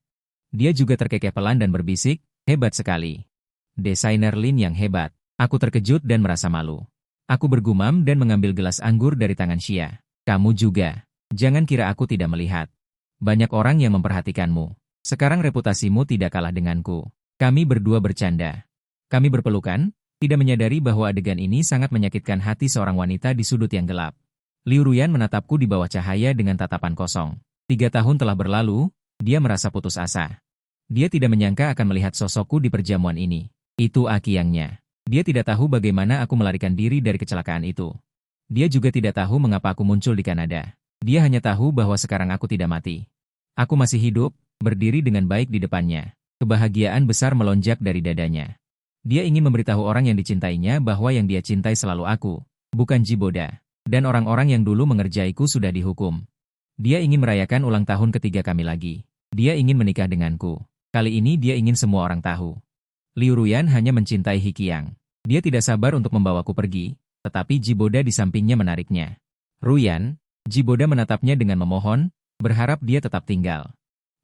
Dia juga terkekeh pelan dan berbisik, hebat sekali. Desainer Lin yang hebat. Aku terkejut dan merasa malu. Aku bergumam dan mengambil gelas anggur dari tangan Xia. Kamu juga. Jangan kira aku tidak melihat. Banyak orang yang memperhatikanmu. Sekarang reputasimu tidak kalah denganku. Kami berdua bercanda. Kami berpelukan, tidak menyadari bahwa adegan ini sangat menyakitkan hati seorang wanita di sudut yang gelap. Liu Ruyan menatapku di bawah cahaya dengan tatapan kosong. 3 tahun telah berlalu, dia merasa putus asa. Dia tidak menyangka akan melihat sosokku di perjamuan ini. Itu akiangnya. Dia tidak tahu bagaimana aku melarikan diri dari kecelakaan itu. Dia juga tidak tahu mengapa aku muncul di Kanada. Dia hanya tahu bahwa sekarang aku tidak mati. Aku masih hidup, berdiri dengan baik di depannya. Kebahagiaan besar melonjak dari dadanya. Dia ingin memberitahu orang yang dicintainya bahwa yang dia cintai selalu aku, bukan Jiboda. Dan orang-orang yang dulu mengerjaiku sudah dihukum. Dia ingin merayakan ulang tahun ketiga kami lagi. Dia ingin menikah denganku. Kali ini dia ingin semua orang tahu. Liu Ruyan hanya mencintai Hikiang. Dia tidak sabar untuk membawaku pergi, tetapi Jiboda di sampingnya menariknya. Ruyan, Jiboda menatapnya dengan memohon, berharap dia tetap tinggal.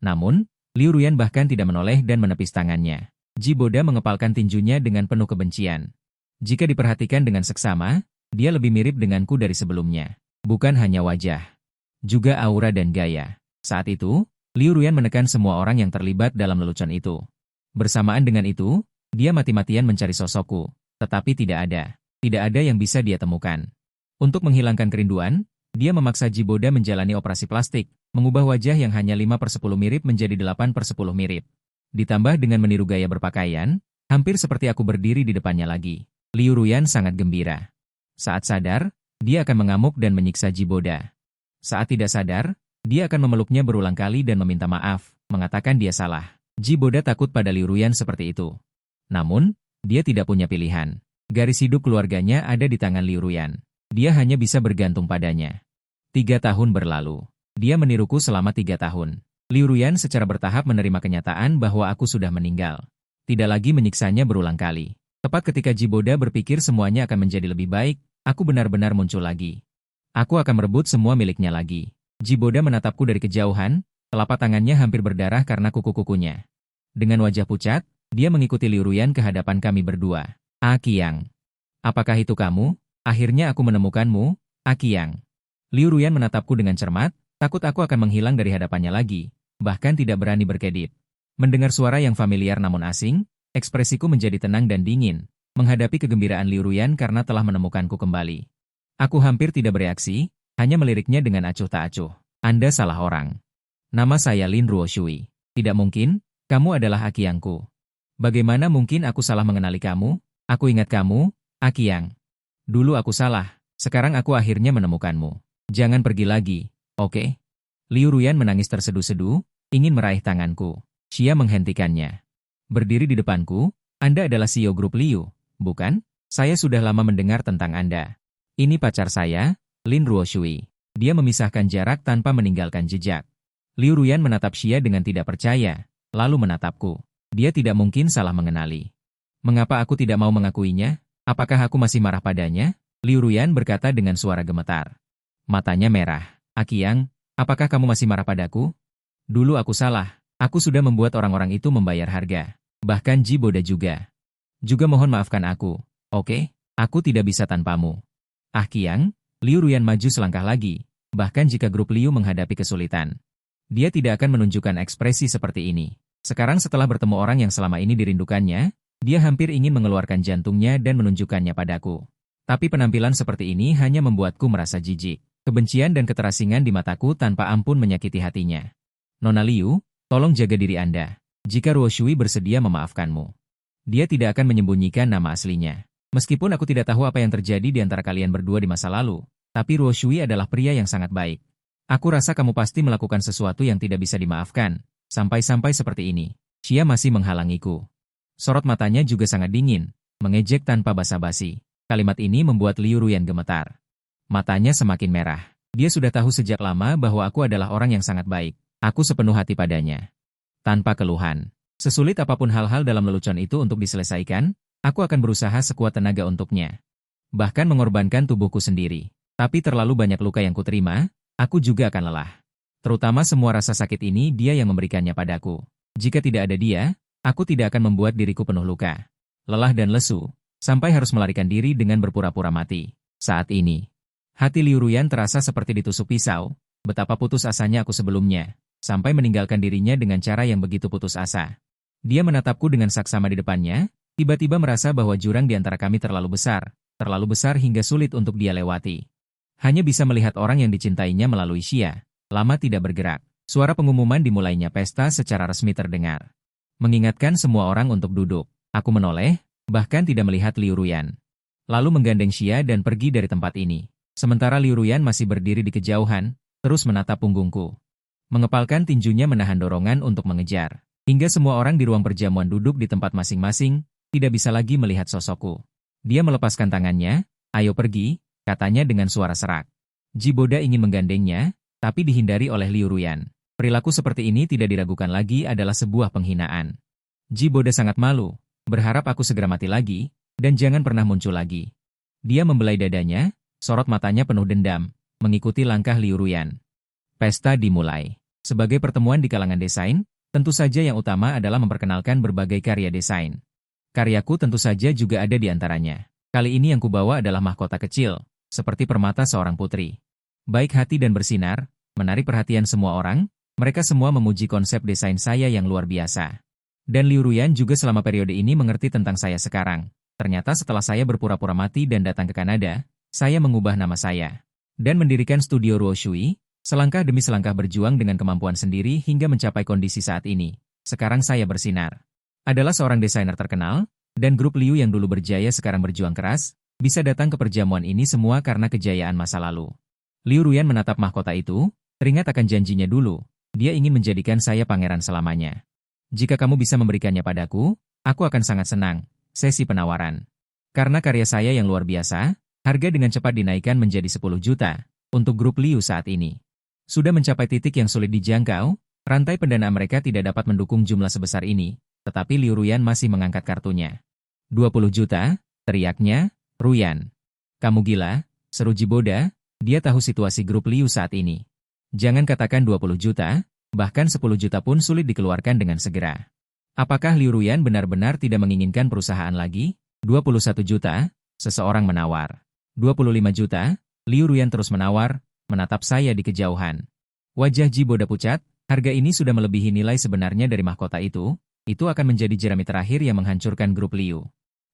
Namun, Liu Ruyan bahkan tidak menoleh dan menepis tangannya. Jiboda mengepalkan tinjunya dengan penuh kebencian. Jika diperhatikan dengan seksama, dia lebih mirip denganku dari sebelumnya. Bukan hanya wajah, juga aura dan gaya. Saat itu, Liu Ruyan menekan semua orang yang terlibat dalam lelucon itu. Bersamaan dengan itu, dia mati-matian mencari sosokku, tetapi tidak ada. Tidak ada yang bisa dia temukan. Untuk menghilangkan kerinduan, dia memaksa Jiboda menjalani operasi plastik, mengubah wajah yang hanya 5/10 mirip menjadi 8/10 mirip. Ditambah dengan meniru gaya berpakaian, hampir seperti aku berdiri di depannya lagi. Liu Ruyan sangat gembira. Saat sadar, dia akan mengamuk dan menyiksa Jiboda. Saat tidak sadar, dia akan memeluknya berulang kali dan meminta maaf, mengatakan dia salah. Jiboda takut pada Liu Ruyan seperti itu. Namun, dia tidak punya pilihan. Garis hidup keluarganya ada di tangan Liu Ruyan. Dia hanya bisa bergantung padanya. 3 tahun berlalu. Dia meniruku selama 3 tahun. Liu Ruyan secara bertahap menerima kenyataan bahwa aku sudah meninggal. Tidak lagi menyiksanya berulang kali. Tepat ketika Jiboda berpikir semuanya akan menjadi lebih baik, aku benar-benar muncul lagi. Aku akan merebut semua miliknya lagi. Jiboda menatapku dari kejauhan, telapak tangannya hampir berdarah karena kuku-kukunya. Dengan wajah pucat, dia mengikuti Liu Ruyan ke hadapan kami berdua. Qiang. Apakah itu kamu? Akhirnya aku menemukanmu, Qiang. Liu Ruyan menatapku dengan cermat, takut aku akan menghilang dari hadapannya lagi, bahkan tidak berani berkedip. Mendengar suara yang familiar namun asing, ekspresiku menjadi tenang dan dingin, menghadapi kegembiraan Liu Ruyan karena telah menemukanku kembali. Aku hampir tidak bereaksi, hanya meliriknya dengan acuh tak acuh. Anda salah orang. Nama saya Lin Ruoshui. Tidak mungkin, kamu adalah Qiangku. Bagaimana mungkin aku salah mengenali kamu? Aku ingat kamu, Qiang. Dulu aku salah, sekarang aku akhirnya menemukanmu. Jangan pergi lagi, oke? Liu Ruyan menangis terseduh-seduh, ingin meraih tanganku. Xia menghentikannya. Berdiri di depanku, Anda adalah CEO grup Liu, bukan? Saya sudah lama mendengar tentang Anda. Ini pacar saya, Lin Ruoshui. Dia memisahkan jarak tanpa meninggalkan jejak. Liu Ruyan menatap Xia dengan tidak percaya, lalu menatapku. Dia tidak mungkin salah mengenali. Mengapa aku tidak mau mengakuinya? Apakah aku masih marah padanya? Liu Ruyan berkata dengan suara gemetar. Matanya merah. Qiang, apakah kamu masih marah padaku? Dulu aku salah. Aku sudah membuat orang-orang itu membayar harga. Bahkan Jiboda juga. Juga mohon maafkan aku. Oke, aku tidak bisa tanpamu. Qiang, Liu Ruyan maju selangkah lagi. Bahkan jika grup Liu menghadapi kesulitan, dia tidak akan menunjukkan ekspresi seperti ini. Sekarang setelah bertemu orang yang selama ini dirindukannya, dia hampir ingin mengeluarkan jantungnya dan menunjukkannya padaku. Tapi penampilan seperti ini hanya membuatku merasa jijik. Kebencian dan keterasingan di mataku tanpa ampun menyakiti hatinya. Nona Liu, tolong jaga diri Anda. Jika Ruoshui bersedia memaafkanmu, dia tidak akan menyembunyikan nama aslinya. Meskipun aku tidak tahu apa yang terjadi di antara kalian berdua di masa lalu, tapi Ruoshui adalah pria yang sangat baik. Aku rasa kamu pasti melakukan sesuatu yang tidak bisa dimaafkan, sampai-sampai seperti ini. Xia masih menghalangiku. Sorot matanya juga sangat dingin, mengejek tanpa basa-basi. Kalimat ini membuat Liu Ruyan gemetar. Matanya semakin merah. Dia sudah tahu sejak lama bahwa aku adalah orang yang sangat baik. Aku sepenuh hati padanya. Tanpa keluhan. Sesulit apapun hal-hal dalam lelucon itu untuk diselesaikan, aku akan berusaha sekuat tenaga untuknya. Bahkan mengorbankan tubuhku sendiri. Tapi terlalu banyak luka yang kuterima, aku juga akan lelah. Terutama semua rasa sakit ini dia yang memberikannya padaku. Jika tidak ada dia, aku tidak akan membuat diriku penuh luka. Lelah dan lesu, sampai harus melarikan diri dengan berpura-pura mati. Saat ini, hati Liu Ruyan terasa seperti ditusuk pisau, betapa putus asanya aku sebelumnya, sampai meninggalkan dirinya dengan cara yang begitu putus asa. Dia menatapku dengan saksama di depannya, tiba-tiba merasa bahwa jurang di antara kami terlalu besar hingga sulit untuk dia lewati. Hanya bisa melihat orang yang dicintainya melalui Xia, lama tidak bergerak. Suara pengumuman dimulainya pesta secara resmi terdengar. Mengingatkan semua orang untuk duduk. Aku menoleh, bahkan tidak melihat Liu Ruyan. Lalu menggandeng Xia dan pergi dari tempat ini. Sementara Liu Ruyan masih berdiri di kejauhan, terus menatap punggungku. Mengepalkan tinjunya menahan dorongan untuk mengejar. Hingga semua orang di ruang perjamuan duduk di tempat masing-masing, tidak bisa lagi melihat sosokku. Dia melepaskan tangannya, ayo pergi, katanya dengan suara serak. Jiboda ingin menggandengnya, tapi dihindari oleh Liu Ruyan. Perilaku seperti ini tidak diragukan lagi adalah sebuah penghinaan. Jiboda sangat malu, berharap aku segera mati lagi, dan jangan pernah muncul lagi. Dia membelai dadanya, sorot matanya penuh dendam, mengikuti langkah Liu Ruyan. Pesta dimulai. Sebagai pertemuan di kalangan desain, tentu saja yang utama adalah memperkenalkan berbagai karya desain. Karyaku tentu saja juga ada di antaranya. Kali ini yang kubawa adalah mahkota kecil, seperti permata seorang putri. Baik hati dan bersinar, menarik perhatian semua orang, mereka semua memuji konsep desain saya yang luar biasa. Dan Liu Ruyan juga selama periode ini mengerti tentang saya sekarang. Ternyata setelah saya berpura-pura mati dan datang ke Kanada, saya mengubah nama saya. Dan mendirikan studio Ruo Shui, selangkah demi selangkah berjuang dengan kemampuan sendiri hingga mencapai kondisi saat ini. Sekarang saya bersinar. Adalah seorang desainer terkenal, dan grup Liu yang dulu berjaya sekarang berjuang keras, bisa datang ke perjamuan ini semua karena kejayaan masa lalu. Liu Ruyan menatap mahkota itu, teringat akan janjinya dulu, dia ingin menjadikan saya pangeran selamanya. Jika kamu bisa memberikannya padaku, aku akan sangat senang. Sesi penawaran. Karena karya saya yang luar biasa, harga dengan cepat dinaikkan menjadi 10 juta untuk grup Liu saat ini. Sudah mencapai titik yang sulit dijangkau, rantai pendanaan mereka tidak dapat mendukung jumlah sebesar ini, tetapi Liu Ruyan masih mengangkat kartunya. 20 juta, teriaknya, Ruyan. Kamu gila, seru Jiboda, dia tahu situasi grup Liu saat ini. Jangan katakan 20 juta, bahkan 10 juta pun sulit dikeluarkan dengan segera. Apakah Liu Ruyan benar-benar tidak menginginkan perusahaan lagi? 21 juta, seseorang menawar. 25 juta, Liu Ruyan terus menawar, menatap saya di kejauhan. Wajah Jiboda pucat, harga ini sudah melebihi nilai sebenarnya dari mahkota itu akan menjadi jerami terakhir yang menghancurkan grup Liu.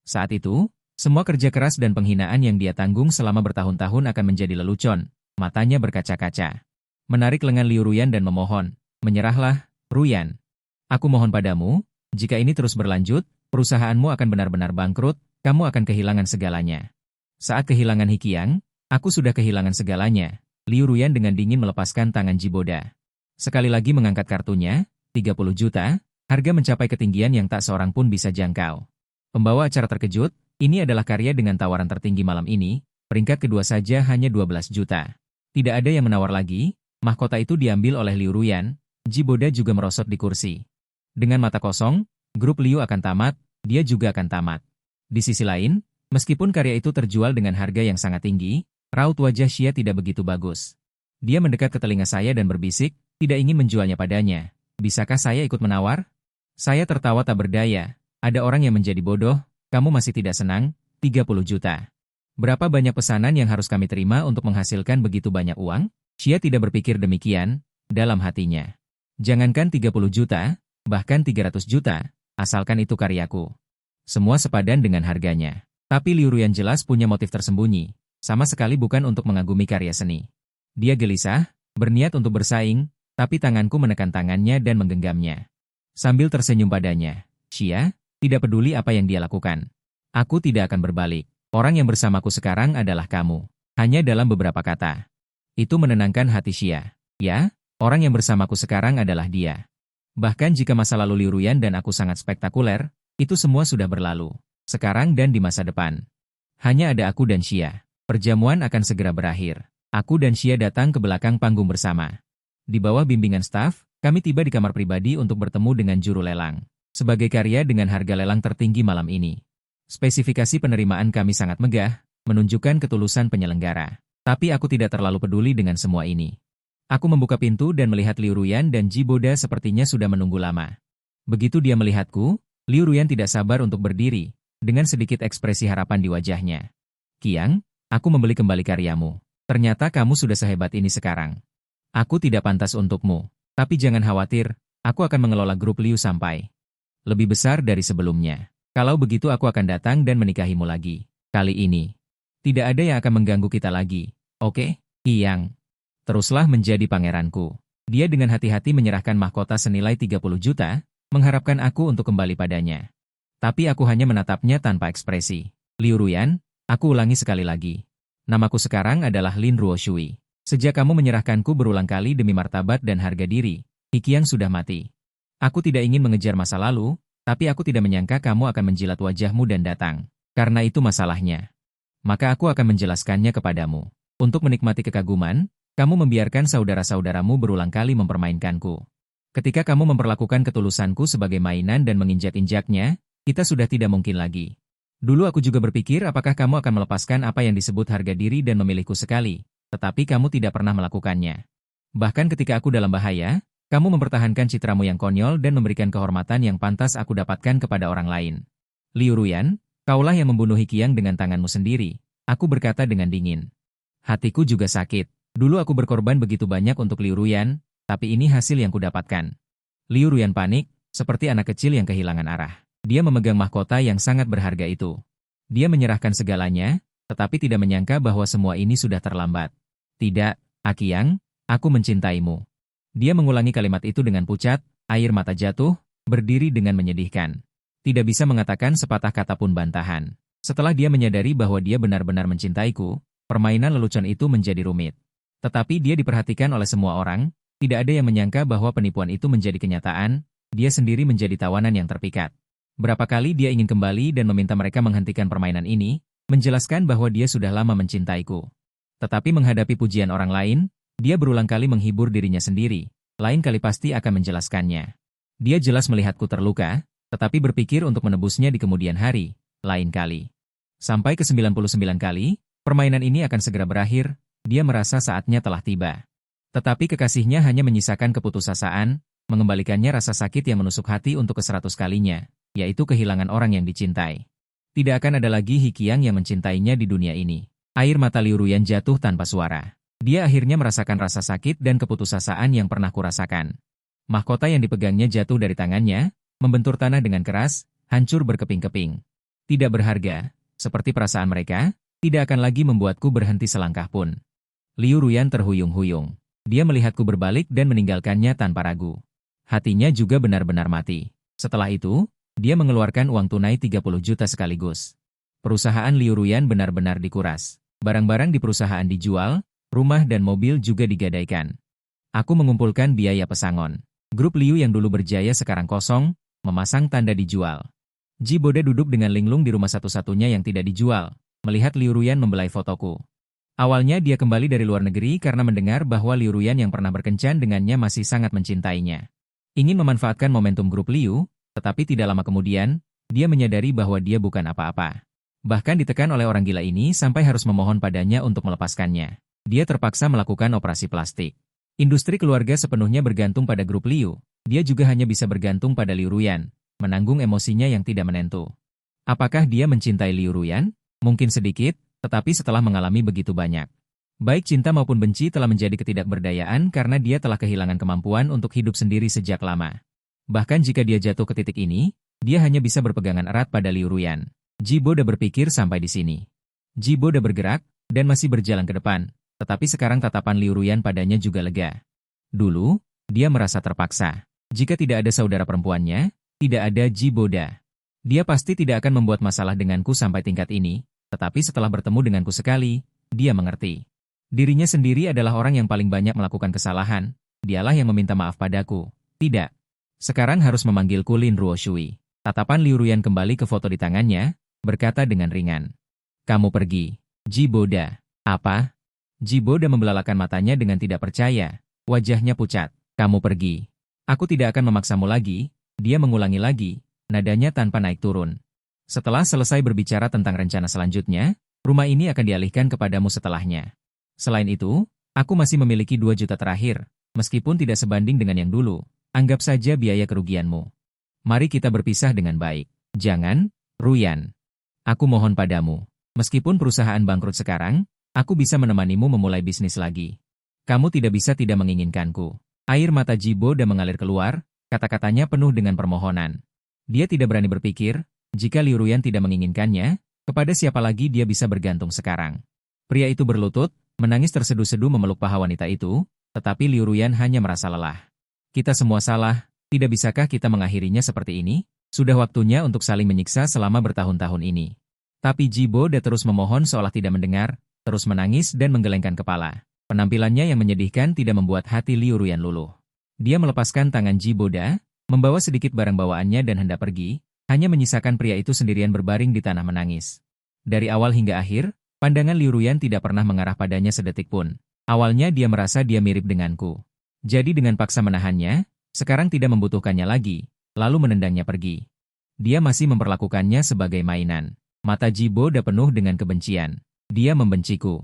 Saat itu, semua kerja keras dan penghinaan yang dia tanggung selama bertahun-tahun akan menjadi lelucon, matanya berkaca-kaca. Menarik lengan Liu Ruyan dan memohon, menyerahlah, Ruyan. Aku mohon padamu, jika ini terus berlanjut, perusahaanmu akan benar-benar bangkrut, kamu akan kehilangan segalanya. Saat kehilangan Hikiang, aku sudah kehilangan segalanya. Liu Ruyan dengan dingin melepaskan tangan Jiboda. Sekali lagi mengangkat kartunya, 30 juta, harga mencapai ketinggian yang tak seorang pun bisa jangkau. Pembawa acara terkejut, ini adalah karya dengan tawaran tertinggi malam ini, peringkat kedua saja hanya 12 juta. Tidak ada yang menawar lagi, mahkota itu diambil oleh Liu Ruyan, Jiboda juga merosot di kursi. Dengan mata kosong, grup Liu akan tamat, dia juga akan tamat. Di sisi lain, meskipun karya itu terjual dengan harga yang sangat tinggi, raut wajah Xia tidak begitu bagus. Dia mendekat ke telinga saya dan berbisik, tidak ingin menjualnya padanya. Bisakah saya ikut menawar? Saya tertawa tak berdaya. Ada orang yang menjadi bodoh, kamu masih tidak senang, 30 juta. Berapa banyak pesanan yang harus kami terima untuk menghasilkan begitu banyak uang? Xia tidak berpikir demikian, dalam hatinya. Jangankan 30 juta, bahkan 300 juta, asalkan itu karyaku. Semua sepadan dengan harganya. Tapi Liu Ruyan jelas punya motif tersembunyi, sama sekali bukan untuk mengagumi karya seni. Dia gelisah, berniat untuk bersaing, tapi tanganku menekan tangannya dan menggenggamnya. Sambil tersenyum padanya, Xia, tidak peduli apa yang dia lakukan. Aku tidak akan berbalik. Orang yang bersamaku sekarang adalah kamu. Hanya dalam beberapa kata. Itu menenangkan hati Xia. Ya, orang yang bersamaku sekarang adalah dia. Bahkan jika masa lalu Liu Ruyan dan aku sangat spektakuler, itu semua sudah berlalu. Sekarang dan di masa depan. Hanya ada aku dan Xia. Perjamuan akan segera berakhir. Aku dan Xia datang ke belakang panggung bersama. Di bawah bimbingan staf, kami tiba di kamar pribadi untuk bertemu dengan juru lelang. Sebagai karya dengan harga lelang tertinggi malam ini. Spesifikasi penerimaan kami sangat megah, menunjukkan ketulusan penyelenggara. Tapi aku tidak terlalu peduli dengan semua ini. Aku membuka pintu dan melihat Liu Ruyan dan Jiboda sepertinya sudah menunggu lama. Begitu dia melihatku, Liu Ruyan tidak sabar untuk berdiri, dengan sedikit ekspresi harapan di wajahnya. Qiang, aku membeli kembali karyamu. Ternyata kamu sudah sehebat ini sekarang. Aku tidak pantas untukmu, tapi jangan khawatir, aku akan mengelola grup Liu sampai lebih besar dari sebelumnya. Kalau begitu aku akan datang dan menikahimu lagi. Kali ini, tidak ada yang akan mengganggu kita lagi. Oke, Qiang. Teruslah menjadi pangeranku. Dia dengan hati-hati menyerahkan mahkota senilai 30 juta, mengharapkan aku untuk kembali padanya. Tapi aku hanya menatapnya tanpa ekspresi. Liu Ruyan, aku ulangi sekali lagi. Namaku sekarang adalah Lin Ruo Shui. Sejak kamu menyerahkanku berulang kali demi martabat dan harga diri, Hikiang sudah mati. Aku tidak ingin mengejar masa lalu, tapi aku tidak menyangka kamu akan menjilat wajahmu dan datang. Karena itu masalahnya. Maka aku akan menjelaskannya kepadamu. Untuk menikmati kekaguman, kamu membiarkan saudara-saudaramu berulang kali mempermainkanku. Ketika kamu memperlakukan ketulusanku sebagai mainan dan menginjak-injaknya, kita sudah tidak mungkin lagi. Dulu aku juga berpikir apakah kamu akan melepaskan apa yang disebut harga diri dan memilihku sekali, tetapi kamu tidak pernah melakukannya. Bahkan ketika aku dalam bahaya, kamu mempertahankan citramu yang konyol dan memberikan kehormatan yang pantas aku dapatkan kepada orang lain. Liu Ruyan, kaulah yang membunuh Hikiang dengan tanganmu sendiri, aku berkata dengan dingin. Hatiku juga sakit. Dulu aku berkorban begitu banyak untuk Liu Ruyan, tapi ini hasil yang kudapatkan. Liu Ruyan panik, seperti anak kecil yang kehilangan arah. Dia memegang mahkota yang sangat berharga itu. Dia menyerahkan segalanya, tetapi tidak menyangka bahwa semua ini sudah terlambat. Tidak, Akiang, aku mencintaimu. Dia mengulangi kalimat itu dengan pucat, air mata jatuh, berdiri dengan menyedihkan. Tidak bisa mengatakan sepatah kata pun bantahan. Setelah dia menyadari bahwa dia benar-benar mencintaiku, permainan lelucon itu menjadi rumit. Tetapi dia diperhatikan oleh semua orang, tidak ada yang menyangka bahwa penipuan itu menjadi kenyataan, dia sendiri menjadi tawanan yang terpikat. Berapa kali dia ingin kembali dan meminta mereka menghentikan permainan ini, menjelaskan bahwa dia sudah lama mencintaiku. Tetapi menghadapi pujian orang lain, dia berulang kali menghibur dirinya sendiri, lain kali pasti akan menjelaskannya. Dia jelas melihatku terluka, tetapi berpikir untuk menebusnya di kemudian hari, lain kali. Sampai ke 99 kali, permainan ini akan segera berakhir, dia merasa saatnya telah tiba. Tetapi kekasihnya hanya menyisakan keputusasaan, mengembalikannya rasa sakit yang menusuk hati untuk ke-100 kalinya, yaitu kehilangan orang yang dicintai. Tidak akan ada lagi Hikiang yang mencintainya di dunia ini. Air mata Liu Ruyan jatuh tanpa suara. Dia akhirnya merasakan rasa sakit dan keputusasaan yang pernah kurasakan. Mahkota yang dipegangnya jatuh dari tangannya, membentur tanah dengan keras, hancur berkeping-keping. Tidak berharga, seperti perasaan mereka, tidak akan lagi membuatku berhenti selangkah pun. Liu Ruyan terhuyung-huyung. Dia melihatku berbalik dan meninggalkannya tanpa ragu. Hatinya juga benar-benar mati. Setelah itu, dia mengeluarkan uang tunai 30 juta sekaligus. Perusahaan Liu Ruyan benar-benar dikuras. Barang-barang di perusahaan dijual, rumah dan mobil juga digadaikan. Aku mengumpulkan biaya pesangon. Grup Liu yang dulu berjaya sekarang kosong, memasang tanda dijual. Ji Boda duduk dengan linglung di rumah satu-satunya yang tidak dijual, melihat Liu Ruyan membelai fotoku. Awalnya dia kembali dari luar negeri karena mendengar bahwa Liu Ruyan yang pernah berkencan dengannya masih sangat mencintainya. Ingin memanfaatkan momentum grup Liu, tetapi tidak lama kemudian, dia menyadari bahwa dia bukan apa-apa. Bahkan ditekan oleh orang gila ini sampai harus memohon padanya untuk melepaskannya. Dia terpaksa melakukan operasi plastik. Industri keluarga sepenuhnya bergantung pada grup Liu, dia juga hanya bisa bergantung pada Liu Ruyan, menanggung emosinya yang tidak menentu. Apakah dia mencintai Liu Ruyan? Mungkin sedikit, tetapi setelah mengalami begitu banyak. Baik cinta maupun benci telah menjadi ketidakberdayaan karena dia telah kehilangan kemampuan untuk hidup sendiri sejak lama. Bahkan jika dia jatuh ke titik ini, dia hanya bisa berpegangan erat pada Liu Ruyan. Ji Boda berpikir sampai di sini. Ji Boda bergerak, dan masih berjalan ke depan, tetapi sekarang tatapan Liu Ruyan padanya juga lega. Dulu, dia merasa terpaksa. Jika tidak ada saudara perempuannya, tidak ada Ji Boda. Dia pasti tidak akan membuat masalah denganku sampai tingkat ini, tetapi setelah bertemu denganku sekali, dia mengerti. Dirinya sendiri adalah orang yang paling banyak melakukan kesalahan, dialah yang meminta maaf padaku. Tidak. Sekarang harus memanggilku Lin Ruoshui. Tatapan Liu Ruyan kembali ke foto di tangannya, berkata dengan ringan. Kamu pergi. Ji Boda. Apa? Ji Boda membelalakan matanya dengan tidak percaya. Wajahnya pucat. Kamu pergi. Aku tidak akan memaksamu lagi, dia mengulangi lagi, nadanya tanpa naik turun. Setelah selesai berbicara tentang rencana selanjutnya, rumah ini akan dialihkan kepadamu setelahnya. Selain itu, aku masih memiliki 2 juta terakhir, meskipun tidak sebanding dengan yang dulu, anggap saja biaya kerugianmu. Mari kita berpisah dengan baik. Jangan, Ruyan. Aku mohon padamu. Meskipun perusahaan bangkrut sekarang, aku bisa menemanimu memulai bisnis lagi. Kamu tidak bisa tidak menginginkanku. Air mata Ji Boda mengalir keluar, kata-katanya penuh dengan permohonan. Dia tidak berani berpikir, jika Liu Ruyan tidak menginginkannya, kepada siapa lagi dia bisa bergantung sekarang. Pria itu berlutut, menangis terseduh-seduh memeluk paha wanita itu, tetapi Liu Ruyan hanya merasa lelah. Kita semua salah, tidak bisakah kita mengakhirinya seperti ini? Sudah waktunya untuk saling menyiksa selama bertahun-tahun ini. Tapi Ji Boda terus memohon seolah tidak mendengar, terus menangis dan menggelengkan kepala. Penampilannya yang menyedihkan tidak membuat hati Liu Ruyan luluh. Dia melepaskan tangan Ji Boda, membawa sedikit barang bawaannya dan hendak pergi, hanya menyisakan pria itu sendirian berbaring di tanah menangis. Dari awal hingga akhir, pandangan Liu Ruyan tidak pernah mengarah padanya sedetik pun. Awalnya dia merasa dia mirip denganku. Jadi dengan paksa menahannya, sekarang tidak membutuhkannya lagi, lalu menendangnya pergi. Dia masih memperlakukannya sebagai mainan. Mata Ji Boda penuh dengan kebencian. Dia membenciku.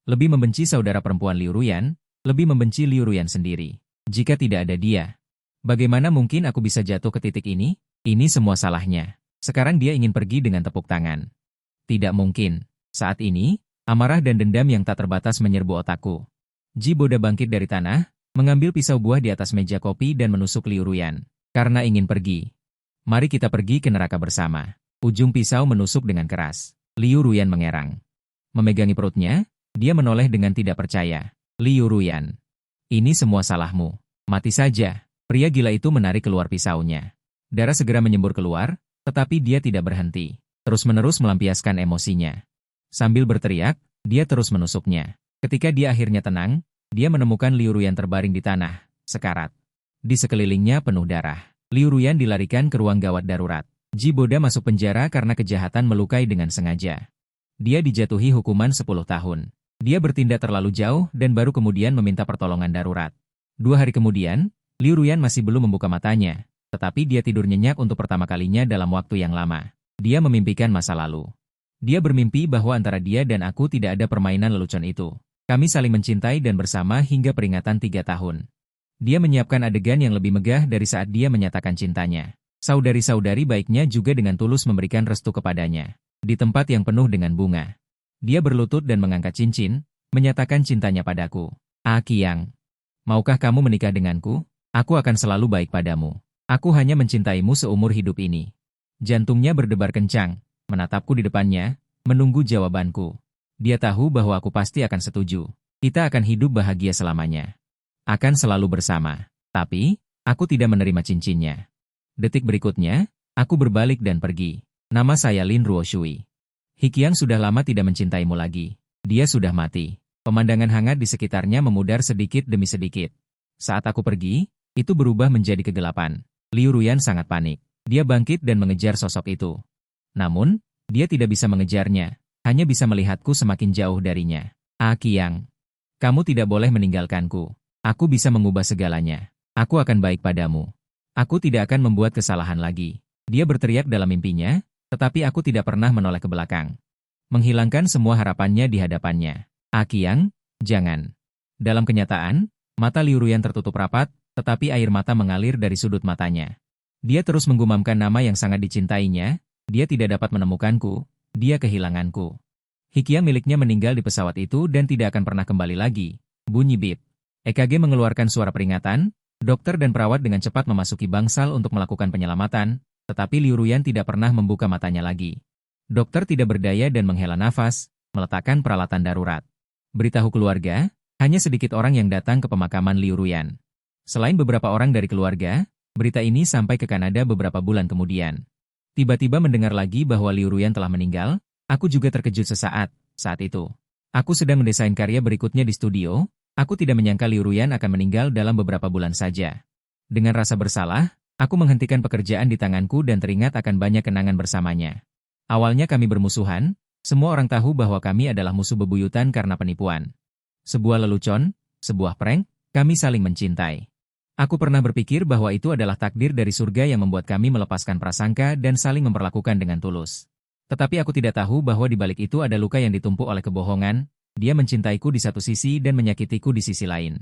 Lebih membenci saudara perempuan Liu Ruyan, lebih membenci Liu Ruyan sendiri. Jika tidak ada dia, bagaimana mungkin aku bisa jatuh ke titik ini? Ini semua salahnya. Sekarang dia ingin pergi dengan tepuk tangan. Tidak mungkin. Saat ini, amarah dan dendam yang tak terbatas menyerbu otakku. Ji Boda bangkit dari tanah, mengambil pisau buah di atas meja kopi dan menusuk Liu Ruyan. Karena ingin pergi. Mari kita pergi ke neraka bersama. Ujung pisau menusuk dengan keras. Liu Ruyan mengerang. Memegangi perutnya, dia menoleh dengan tidak percaya. Liu Ruyan, ini semua salahmu. Mati saja. Pria gila itu menarik keluar pisaunya. Darah segera menyembur keluar, tetapi dia tidak berhenti. Terus-menerus melampiaskan emosinya. Sambil berteriak, dia terus menusuknya. Ketika dia akhirnya tenang, dia menemukan Liu Ruyan terbaring di tanah, sekarat. Di sekelilingnya penuh darah. Liu Ruyan dilarikan ke ruang gawat darurat. Ji Boda masuk penjara karena kejahatan melukai dengan sengaja. Dia dijatuhi hukuman 10 tahun. Dia bertindak terlalu jauh dan baru kemudian meminta pertolongan darurat. 2 hari kemudian, Liu Ruyan masih belum membuka matanya, tetapi dia tidur nyenyak untuk pertama kalinya dalam waktu yang lama. Dia memimpikan masa lalu. Dia bermimpi bahwa antara dia dan aku tidak ada permainan lelucon itu. Kami saling mencintai dan bersama hingga peringatan 3 tahun. Dia menyiapkan adegan yang lebih megah dari saat dia menyatakan cintanya. Saudari-saudari baiknya juga dengan tulus memberikan restu kepadanya. Di tempat yang penuh dengan bunga. Dia berlutut dan mengangkat cincin, menyatakan cintanya padaku. Qiang, maukah kamu menikah denganku? Aku akan selalu baik padamu. Aku hanya mencintaimu seumur hidup ini. Jantungnya berdebar kencang, menatapku di depannya, menunggu jawabanku. Dia tahu bahwa aku pasti akan setuju. Kita akan hidup bahagia selamanya. Akan selalu bersama. Tapi, aku tidak menerima cincinnya. Detik berikutnya, aku berbalik dan pergi. Nama saya Lin Ruoshui. Hikiang sudah lama tidak mencintaimu lagi. Dia sudah mati. Pemandangan hangat di sekitarnya memudar sedikit demi sedikit. Saat aku pergi, itu berubah menjadi kegelapan. Liu Ruyan sangat panik. Dia bangkit dan mengejar sosok itu. Namun, dia tidak bisa mengejarnya, hanya bisa melihatku semakin jauh darinya. Qiang, kamu tidak boleh meninggalkanku. Aku bisa mengubah segalanya. Aku akan baik padamu. Aku tidak akan membuat kesalahan lagi. Dia berteriak dalam mimpinya, tetapi aku tidak pernah menoleh ke belakang. Menghilangkan semua harapannya di hadapannya. Qiang, jangan. Dalam kenyataan, mata Liu Ruyan tertutup rapat, tetapi air mata mengalir dari sudut matanya. Dia terus menggumamkan nama yang sangat dicintainya, dia tidak dapat menemukanku, dia kehilanganku. Hikiang miliknya meninggal di pesawat itu dan tidak akan pernah kembali lagi. Bunyi bip. EKG mengeluarkan suara peringatan, dokter dan perawat dengan cepat memasuki bangsal untuk melakukan penyelamatan, tetapi Liu Ruyan tidak pernah membuka matanya lagi. Dokter tidak berdaya dan menghela nafas, meletakkan peralatan darurat. Beritahu keluarga, hanya sedikit orang yang datang ke pemakaman Liu Ruyan. Selain beberapa orang dari keluarga, berita ini sampai ke Kanada beberapa bulan kemudian. Tiba-tiba mendengar lagi bahwa Liu Ruyan telah meninggal, aku juga terkejut sesaat, saat itu. Aku sedang mendesain karya berikutnya di studio, aku tidak menyangka Liu Ruyan akan meninggal dalam beberapa bulan saja. Dengan rasa bersalah, aku menghentikan pekerjaan di tanganku dan teringat akan banyak kenangan bersamanya. Awalnya kami bermusuhan, semua orang tahu bahwa kami adalah musuh bebuyutan karena penipuan. Sebuah lelucon, sebuah prank, kami saling mencintai. Aku pernah berpikir bahwa itu adalah takdir dari surga yang membuat kami melepaskan prasangka dan saling memperlakukan dengan tulus. Tetapi aku tidak tahu bahwa di balik itu ada luka yang ditumpuk oleh kebohongan, dia mencintaiku di satu sisi dan menyakitiku di sisi lain.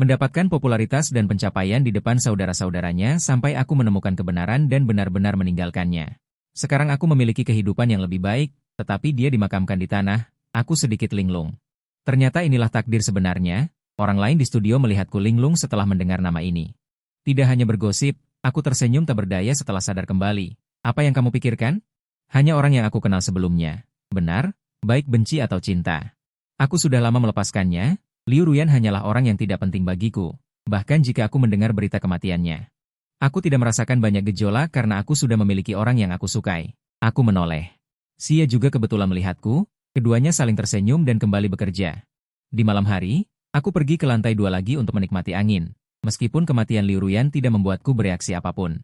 Mendapatkan popularitas dan pencapaian di depan saudara-saudaranya sampai aku menemukan kebenaran dan benar-benar meninggalkannya. Sekarang aku memiliki kehidupan yang lebih baik, tetapi dia dimakamkan di tanah, aku sedikit linglung. Ternyata inilah takdir sebenarnya, orang lain di studio melihatku linglung setelah mendengar nama ini. Tidak hanya bergosip, aku tersenyum tak berdaya setelah sadar kembali. Apa yang kamu pikirkan? Hanya orang yang aku kenal sebelumnya. Benar, baik benci atau cinta. Aku sudah lama melepaskannya. Liu Ruyan hanyalah orang yang tidak penting bagiku, bahkan jika aku mendengar berita kematiannya. Aku tidak merasakan banyak gejolak karena aku sudah memiliki orang yang aku sukai. Aku menoleh. Xia juga kebetulan melihatku, keduanya saling tersenyum dan kembali bekerja. Di malam hari, aku pergi ke lantai 2 lagi untuk menikmati angin, meskipun kematian Liu Ruyan tidak membuatku bereaksi apapun.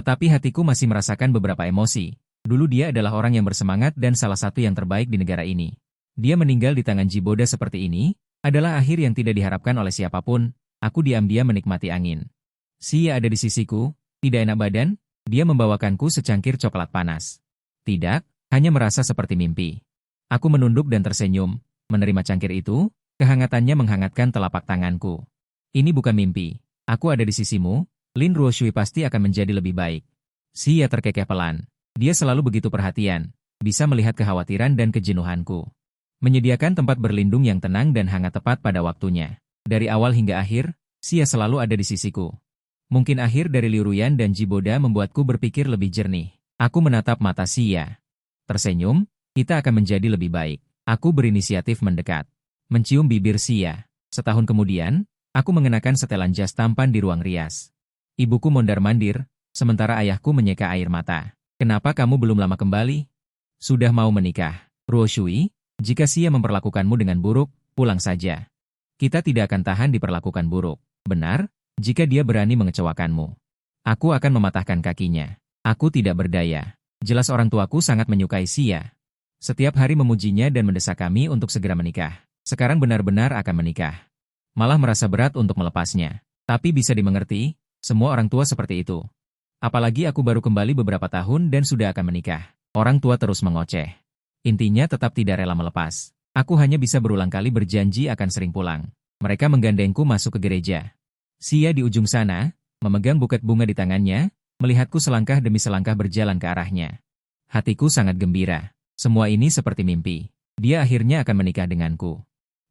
Tetapi hatiku masih merasakan beberapa emosi. Dulu dia adalah orang yang bersemangat dan salah satu yang terbaik di negara ini. Dia meninggal di tangan Ji Boda seperti ini, adalah akhir yang tidak diharapkan oleh siapapun. Aku diam-diam menikmati angin. Xia ada di sisiku, tidak enak badan, dia membawakanku secangkir coklat panas. Tidak, hanya merasa seperti mimpi. Aku menunduk dan tersenyum, Menerima cangkir itu, kehangatannya menghangatkan telapak tanganku. Ini bukan mimpi. Aku ada di sisimu, Lin Ruoshui pasti akan menjadi lebih baik. Xia terkekeh pelan. Dia selalu begitu perhatian, bisa melihat kekhawatiran dan kejenuhanku. Menyediakan tempat berlindung yang tenang dan hangat tepat pada waktunya. Dari awal hingga akhir, Xia selalu ada di sisiku. Mungkin akhir dari Liu Ruyan dan Jiboda membuatku berpikir lebih jernih. Aku menatap mata Xia. Tersenyum, kita akan menjadi lebih baik. Aku berinisiatif mendekat. Mencium bibir Xia. Setahun kemudian, aku mengenakan setelan jas tampan di ruang rias. Ibuku mondar-mandir, sementara ayahku menyeka air mata. Kenapa kamu belum lama kembali? Sudah mau menikah. Ruoshui, jika Xia memperlakukanmu dengan buruk, pulang saja. Kita tidak akan tahan diperlakukan buruk. Benar? Jika dia berani mengecewakanmu, aku akan mematahkan kakinya. Aku tidak berdaya. Jelas orang tuaku sangat menyukai Xia. Setiap hari memujinya dan mendesak kami untuk segera menikah. Sekarang benar-benar akan menikah. Malah merasa berat untuk melepasnya. Tapi bisa dimengerti, semua orang tua seperti itu. Apalagi aku baru kembali beberapa tahun dan sudah akan menikah. Orang tua terus mengoceh. Intinya tetap tidak rela melepas. Aku hanya bisa berulang kali berjanji akan sering pulang. Mereka menggandengku masuk ke gereja. Xia di ujung sana, memegang buket bunga di tangannya, melihatku selangkah demi selangkah berjalan ke arahnya. Hatiku sangat gembira. Semua ini seperti mimpi. Dia akhirnya akan menikah denganku.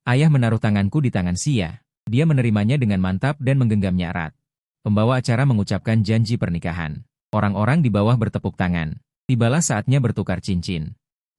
Ayah menaruh tanganku di tangan Xia. Dia menerimanya dengan mantap dan menggenggamnya erat. Pembawa acara mengucapkan janji pernikahan. Orang-orang di bawah bertepuk tangan. Tibalah saatnya bertukar cincin.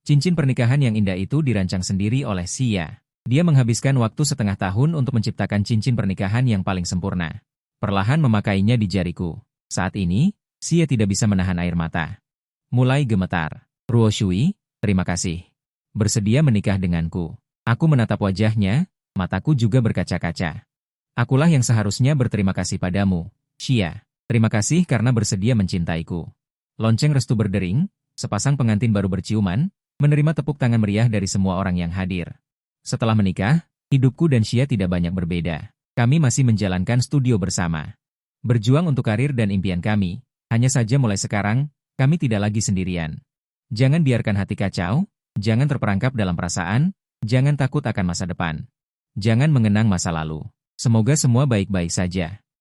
Cincin pernikahan yang indah itu dirancang sendiri oleh Xia. Dia menghabiskan waktu setengah tahun untuk menciptakan cincin pernikahan yang paling sempurna. Perlahan memakainya di jariku. Saat ini, Xia tidak bisa menahan air mata. Mulai gemetar. Ruoshui, terima kasih. Bersedia menikah denganku. Aku menatap wajahnya, mataku juga berkaca-kaca. Akulah yang seharusnya berterima kasih padamu, Xia. Terima kasih karena bersedia mencintaiku. Lonceng restu berdering, sepasang pengantin baru berciuman, menerima tepuk tangan meriah dari semua orang yang hadir. Setelah menikah, hidupku dan Xia tidak banyak berbeda. Kami masih menjalankan studio bersama. Berjuang untuk karir dan impian kami. Hanya saja mulai sekarang, kami tidak lagi sendirian. Jangan biarkan hati kacau, jangan terperangkap dalam perasaan, jangan takut akan masa depan. Jangan mengenang masa lalu. Semoga semua baik-baik saja.